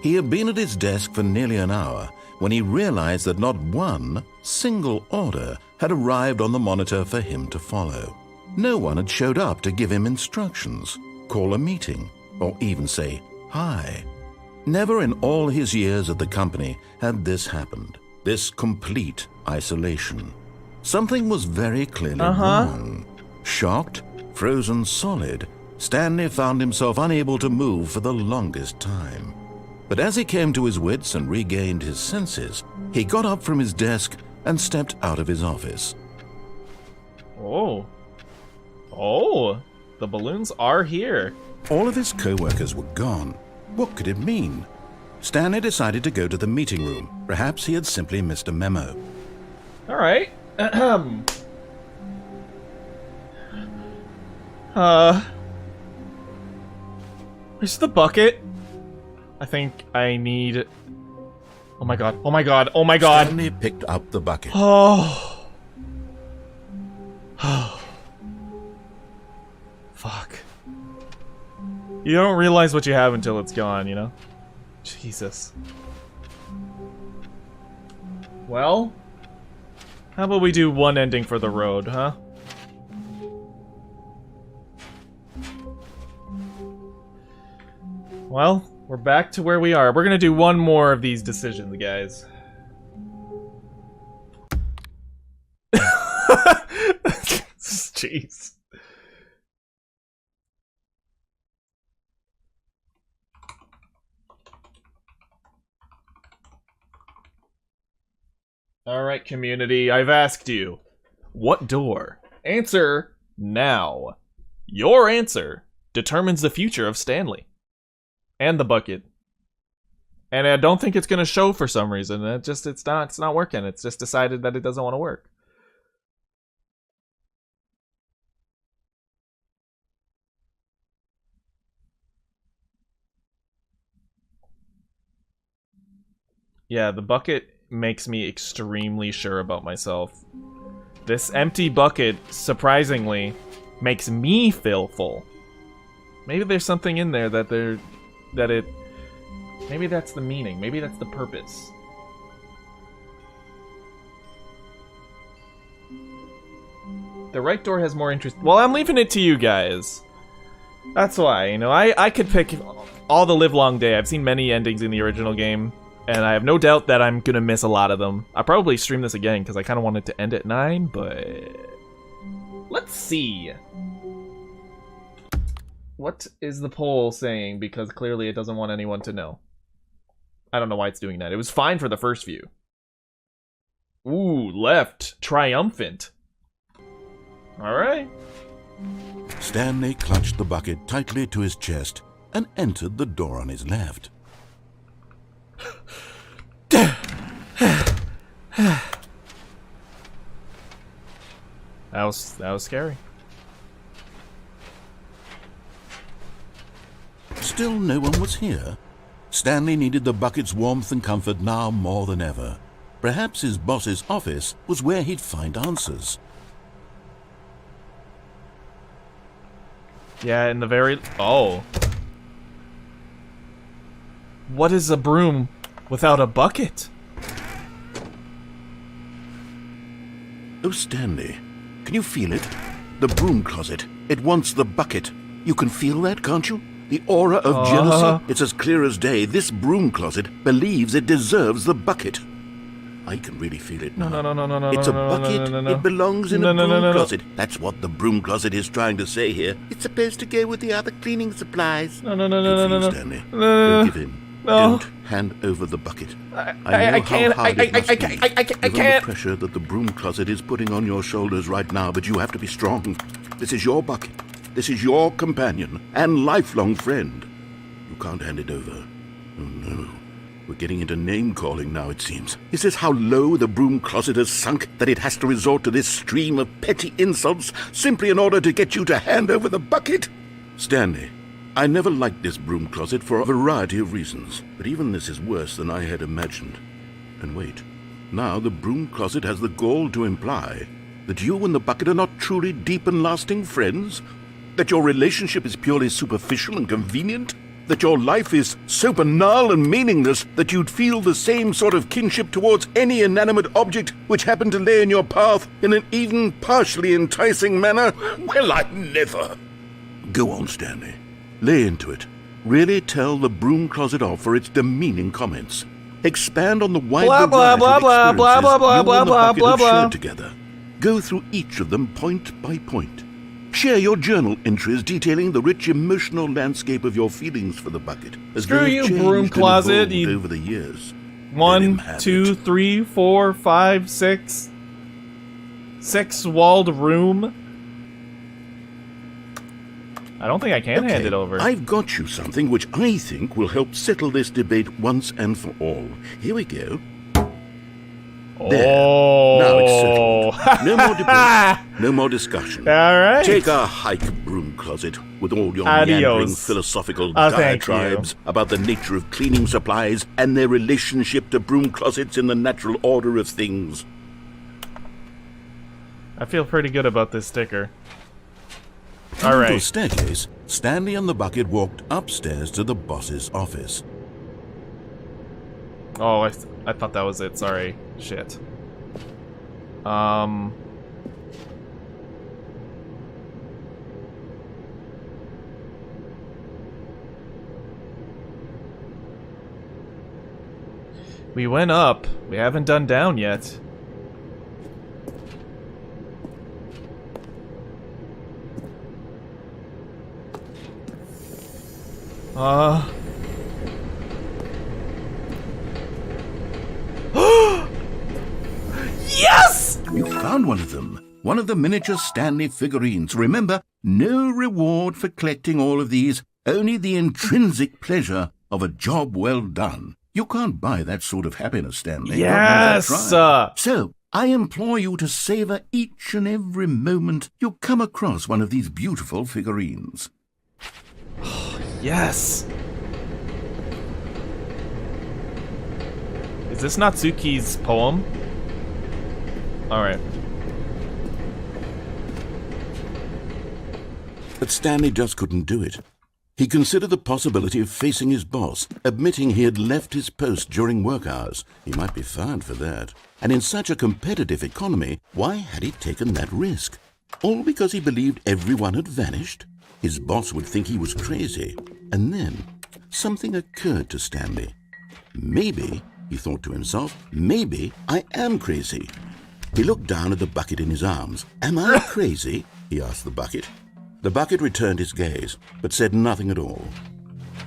He had been at his desk for nearly an hour when he realized that not one single order had arrived on the monitor for him to follow. No one had showed up to give him instructions, call a meeting, or even say hi. Never in all his years at the company had this happened, this complete isolation. Something was very clearly wrong. Shocked, frozen solid, Stanley found himself unable to move for the longest time. But as he came to his wits and regained his senses, he got up from his desk and stepped out of his office. Oh. Oh, the balloons are here. All of his co-workers were gone. What could it mean? Stanley decided to go to the meeting room. Perhaps he had simply missed a memo. All right. Where's the bucket? I think I need... Oh my god, oh my god, oh my god! Stanley picked up the bucket. Oh. Fuck. You don't realize what you have until it's gone, you know? Jesus. Well, how about we do one ending for the road, huh? Well, we're back to where we are. We're gonna do one more of these decisions, guys. Jeez. Alright, community, I've asked you. What door? Answer now. Your answer determines the future of Stanley. And the bucket. And I don't think it's gonna show for some reason. It's not working. It's just decided that it doesn't want to work. Yeah, the bucket makes me extremely sure about myself. This empty bucket, surprisingly, makes me feel full. Maybe there's something in there maybe that's the meaning, maybe that's the purpose. The right door has more interest. Well, I'm leaving it to you guys. That's why, you know, I could pick all the live long day. I've seen many endings in the original game. And I have no doubt that I'm gonna miss a lot of them. I'll probably stream this again because I kind of wanted to end at 9, but let's see. What is the poll saying? Because clearly it doesn't want anyone to know. I don't know why it's doing that. It was fine for the first view. Ooh, left. Triumphant. Alright. Stanley clutched the bucket tightly to his chest and entered the door on his left. That was scary. Still no one was here. Stanley needed the bucket's warmth and comfort now more than ever. Perhaps his boss's office was where he'd find answers. Yeah, in the very... Oh. What is a broom without a bucket? Oh, Stanley, can you feel it? The broom closet. It wants the bucket. You can feel that, can't you? The aura of jealousy. It's as clear as day. This broom closet believes it deserves the bucket. I can really feel it now. No. It's a bucket. It belongs in a broom closet. That's what the broom closet is trying to say here. It's supposed to go with the other cleaning supplies. No. Stanley. Don't give in. Don't hand over the bucket. I can't. I can't. The pressure that the broom closet is putting on your shoulders right now, but you have to be strong. This is your bucket. This is your companion and lifelong friend. You can't hand it over. Oh no. We're getting into name-calling now, it seems. Is this how low the broom closet has sunk, that it has to resort to this stream of petty insults simply in order to get you to hand over the bucket? Stanley, I never liked this broom closet for a variety of reasons, but even this is worse than I had imagined. And wait, now the broom closet has the gall to imply that you and the bucket are not truly deep and lasting friends? That your relationship is purely superficial and convenient? That your life is so banal and meaningless that you'd feel the same sort of kinship towards any inanimate object which happened to lay in your path in an even partially enticing manner? Well, I never. Go on, Stanley. Lay into it. Really tell the broom closet off for its demeaning comments. Expand on the wide variety of experiences you and the bucket have shared together. Go through each of them point by point. Share your journal entries detailing the rich emotional landscape of your feelings for the bucket as Screw they you, have changed broom and closet, evolved over the years. 1, 2, 3, 4, 5, 6. 6-walled room. I don't think I can hand it over. I've got you something which I think will help settle this debate once and for all. Here we go. There. Now it's settled. No more debate. No more discussion. All right. Take a hike, broom closet, with all your meandering philosophical diatribes about the nature of cleaning supplies and their relationship to broom closets in the natural order of things. I feel pretty good about this sticker. All right. To a Alright. staircase, Stanley and the bucket walked upstairs to the boss's office. Oh, I thought that was it. Sorry. Shit. We went up. We haven't done down yet. Yes! You found one of them. One of the miniature Stanley figurines. Remember, no reward for collecting all of these, only the intrinsic pleasure of a job well done. You can't buy that sort of happiness, Stanley. Yes! So, I implore you to savor each and every moment you come across one of these beautiful figurines. Yes! Is this Natsuki's poem? Alright. But Stanley just couldn't do it. He considered the possibility of facing his boss, admitting he had left his post during work hours. He might be fired for that. And in such a competitive economy, why had he taken that risk? All because he believed everyone had vanished? His boss would think he was crazy. And then, something occurred to Stanley. Maybe, he thought to himself, maybe I am crazy. He looked down at the bucket in his arms. Am I crazy? He asked the bucket. The bucket returned his gaze, but said nothing at all.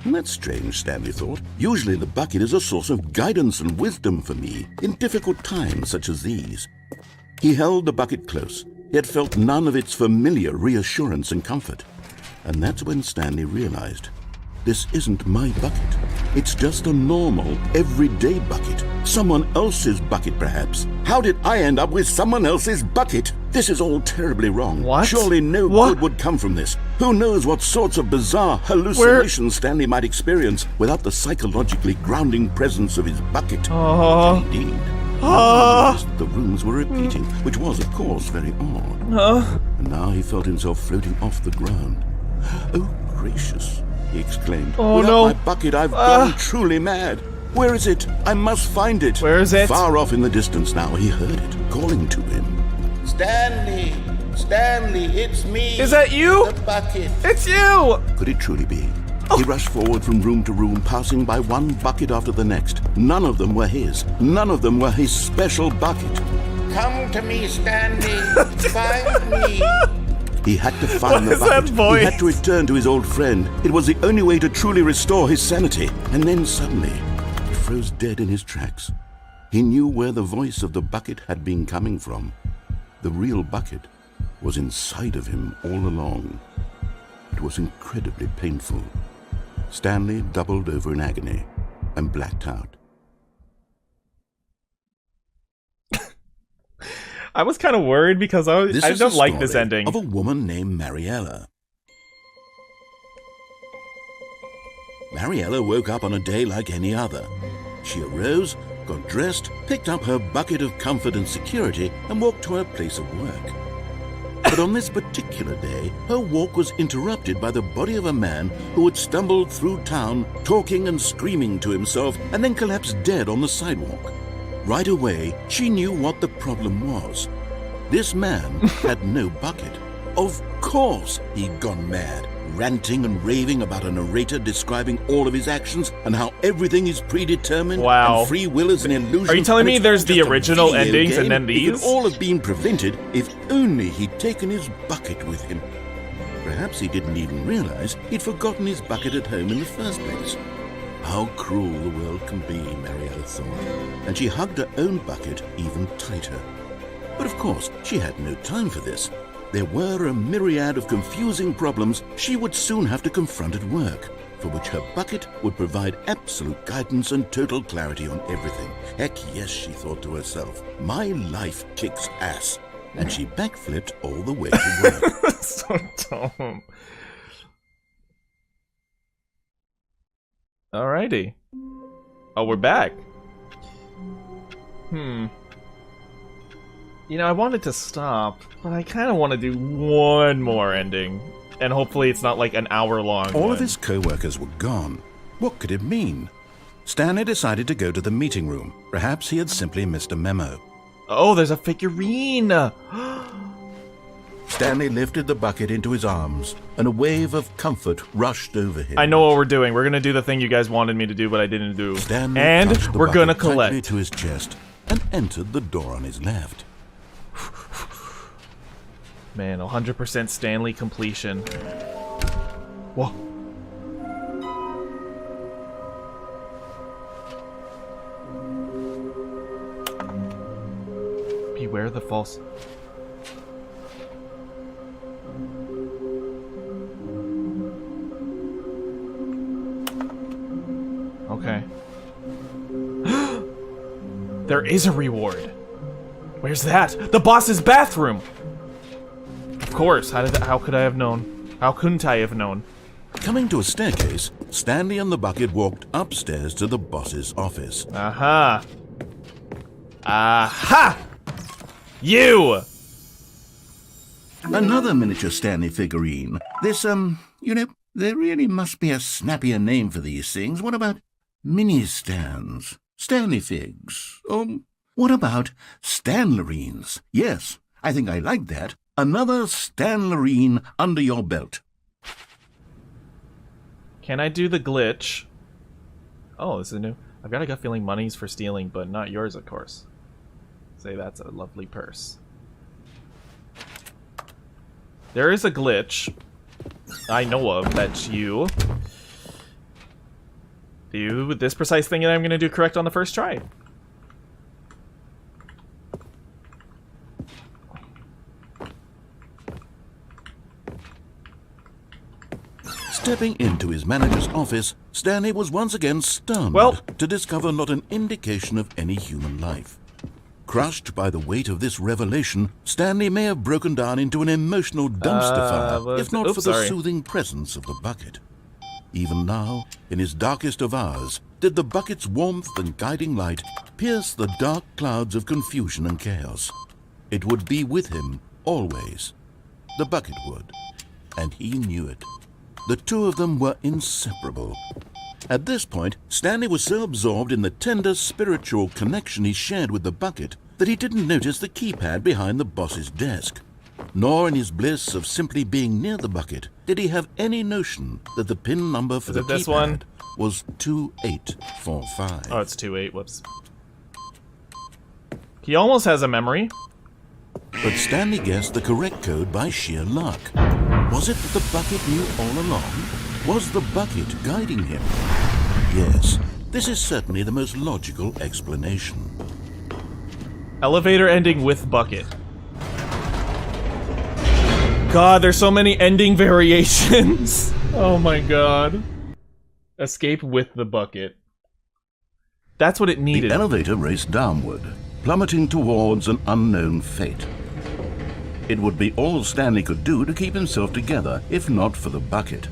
That's strange, Stanley thought. Usually the bucket is a source of guidance and wisdom for me in difficult times such as these. He held the bucket close, yet felt none of its familiar reassurance and comfort. And that's when Stanley realized, this isn't my bucket. It's just a normal, everyday bucket. Someone else's bucket, perhaps. How did I end up with someone else's bucket? This is all terribly wrong. What? Surely no good would come from this. Who knows what sorts of bizarre hallucinations Stanley might experience without the psychologically grounding presence of his bucket. Indeed. The rooms were repeating, which was, of course, very odd. And now he felt himself floating off the ground. Oh, gracious, he exclaimed. Oh, without no. my bucket, I've gone truly mad. Where is it? I must find it. Where is it? Far off in the distance now, he heard it, calling to him. Stanley! Stanley, it's me! Is that you? The bucket! It's you! Could it truly be? He rushed forward from room to room, passing by one bucket after the next. None of them were his. None of them were his special bucket. Come to me, Stanley! Find me! He had to find the What is that bucket. voice? He had to return to his old friend. It was the only way to truly restore his sanity. And then suddenly, he froze dead in his tracks. He knew where the voice of the bucket had been coming from. The real bucket was inside of him all along. It was incredibly painful. Stanley doubled over in agony and blacked out. I was kind of worried because I This don't is the like this story ending. of a woman named Mariella. Mariella woke up on a day like any other. She arose, got dressed, picked up her bucket of comfort and security, and walked to her place of work. But on this particular day, her walk was interrupted by the body of a man who had stumbled through town, talking and screaming to himself, and then collapsed dead on the sidewalk. Right away, she knew what the problem was. This man had no bucket. Of course he'd gone mad, ranting and raving about a narrator describing all of his actions and how everything is predetermined Wow. and free will is an illusion. Are you telling and me it's there's all the just a original video endings and game? then It these? could all have been prevented if only he'd taken his bucket with him. Perhaps he didn't even realize he'd forgotten his bucket at home in the first place. How cruel the world can be, Mariella thought, and she hugged her own bucket even tighter. But of course, she had no time for this. There were a myriad of confusing problems she would soon have to confront at work, for which her bucket would provide absolute guidance and total clarity on everything. Heck yes, she thought to herself, my life kicks ass. And she backflipped all the way to work. So dumb. Alrighty. Oh, we're back. You know, I wanted to stop, but I kind of want to do one more ending. And hopefully it's not like an hour long. All of his co-workers were gone. What could it mean? Stanley decided to go to the meeting room. Perhaps he had simply missed a memo. Oh, there's a figurine! Stanley lifted the bucket into his arms, and a wave of comfort rushed over him. I know what we're doing. We're gonna do the thing you guys wanted me to do, but I didn't do. Stanley and clutched the we're bucket gonna tightly collect. to his chest and entered the door on his left. Man, 100% Stanley completion. Whoa. Beware the false... Okay. There is a reward. Where's that? The boss's bathroom! Of course. How could I have known? How couldn't I have known? Coming to a staircase, Stanley and the bucket walked upstairs to the boss's office. Aha. Aha! You! Another miniature Stanley figurine. This, you know, there really must be a snappier name for these things. What about mini-stands? Stanley figs? What about Stanlerines? Yes, I think I like that. Another Stanlerine under your belt. Can I do the glitch? Oh, this is new. I've got a gut feeling money's for stealing, but not yours, of course. Say that's a lovely purse. There is a glitch I know of that's you. Do this precise thing that I'm going to do correct on the first try. Stepping into his manager's office, Stanley was once again stunned to discover not an indication of any human life. Crushed by the weight of this revelation, Stanley may have broken down into an emotional dumpster fire, if not for the soothing presence of the bucket. Even now, in his darkest of hours, did the bucket's warmth and guiding light pierce the dark clouds of confusion and chaos. It would be with him, always. The bucket would. And he knew it. The two of them were inseparable. At this point, Stanley was so absorbed in the tender spiritual connection he shared with the bucket that he didn't notice the keypad behind the boss's desk. Nor in his bliss of simply being near the bucket did he have any notion that the pin number for the keypad was 2845. Oh, it's 28. Whoops. He almost has a memory. But Stanley guessed the correct code by sheer luck. Was it that the bucket knew all along? Was the bucket guiding him? Yes, this is certainly the most logical explanation. Elevator ending with bucket. God, there's so many ending variations. Oh my god. Escape with the bucket. That's what it needed. The elevator raced downward, plummeting towards an unknown fate. It would be all Stanley could do to keep himself together, if not for the bucket.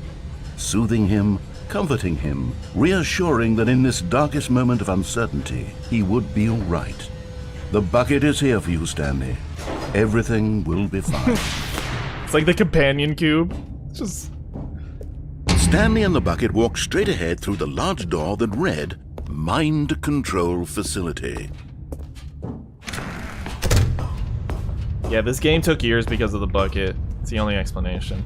Soothing him, comforting him, reassuring that in this darkest moment of uncertainty, he would be all right. The bucket is here for you, Stanley. Everything will be fine. It's like the companion cube. It's just... Stanley and the bucket walked straight ahead through the large door that read, Mind Control Facility. Yeah, this game took years because of the bucket. It's the only explanation.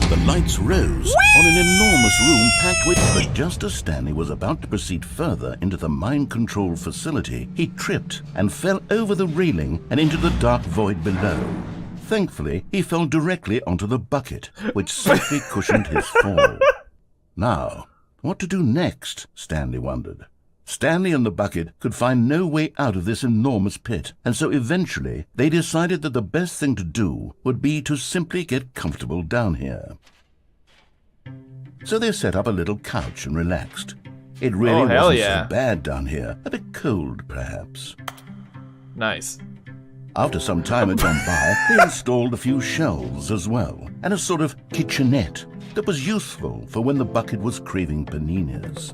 The lights rose on an enormous room packed with... But just as Stanley was about to proceed further into the mind control facility, he tripped and fell over the railing and into the dark void below. Thankfully, he fell directly onto the bucket, which safely cushioned his fall. Now, what to do next, Stanley wondered. Stanley and the bucket could find no way out of this enormous pit, and so eventually they decided that the best thing to do would be to simply get comfortable down here. So they set up a little couch and relaxed. It really wasn't so bad down here, a bit cold perhaps. Nice. After some time had gone by, they installed a few shelves as well, and a sort of kitchenette that was useful for when the bucket was craving paninis.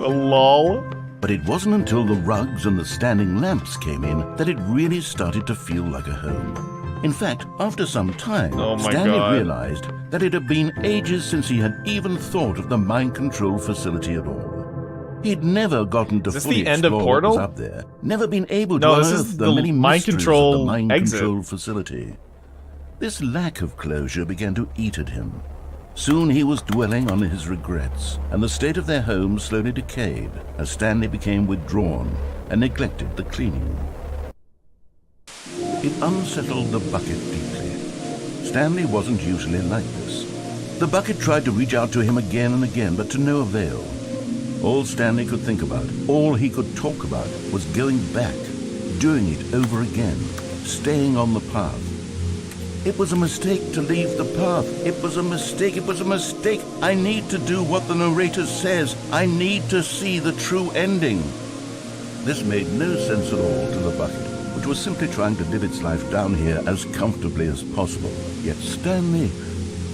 Lol. But it wasn't until the rugs and the standing lamps came in that it really started to feel like a home. In fact, after some time, Oh my Stanley God. realized that it had been ages since he had even thought of the mind control facility at all. He'd never gotten to Is this fully the end of explore what was Portal? up there, never been able to No, this is unearth the the many mind mysteries control of the mind exit. control facility. This lack of closure began to eat at him. Soon he was dwelling on his regrets, and the state of their home slowly decayed as Stanley became withdrawn and neglected the cleaning. It unsettled the bucket deeply. Stanley wasn't usually like this. The bucket tried to reach out to him again and again, but to no avail. All Stanley could think about, all he could talk about, was going back, doing it over again, staying on the path. It was a mistake to leave the path. It was a mistake. It was a mistake. I need to do what the narrator says. I need to see the true ending. This made no sense at all to the bucket, which was simply trying to live its life down here as comfortably as possible. Yet Stanley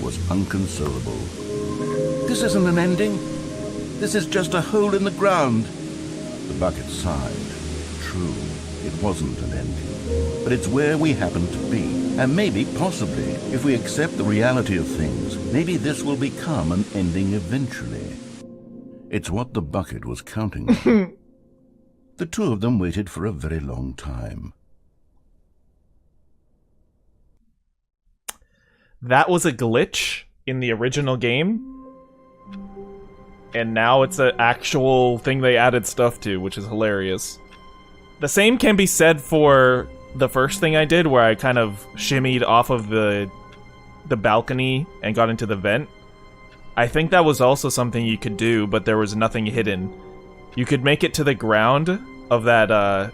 was unconsolable. This isn't an ending. This is just a hole in the ground. The bucket sighed. True, it wasn't an ending. But it's where we happen to be. And maybe, possibly, if we accept the reality of things, maybe this will become an ending eventually. It's what the bucket was counting on. The two of them waited for a very long time. That was a glitch in the original game. And now it's an actual thing they added stuff to, which is hilarious. The same can be said for the first thing I did, where I kind of shimmied off of the balcony and got into the vent. I think that was also something you could do, but there was nothing hidden. You could make it to the ground of that,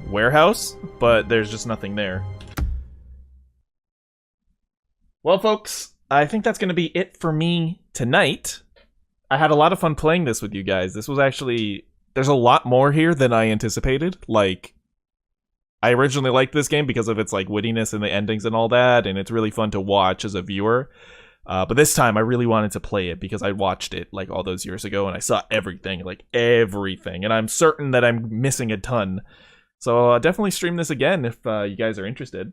warehouse, but there's just nothing there. Well, folks, I think that's going to be it for me tonight. I had a lot of fun playing this with you guys. This was actually... There's a lot more here than I anticipated. Like, I originally liked this game because of its, like, wittiness and the endings and all that, and it's really fun to watch as a viewer. But this time, I really wanted to play it because I watched it, like, all those years ago, and I saw everything, like, everything. And I'm certain that I'm missing a ton. So definitely stream this again if you guys are interested.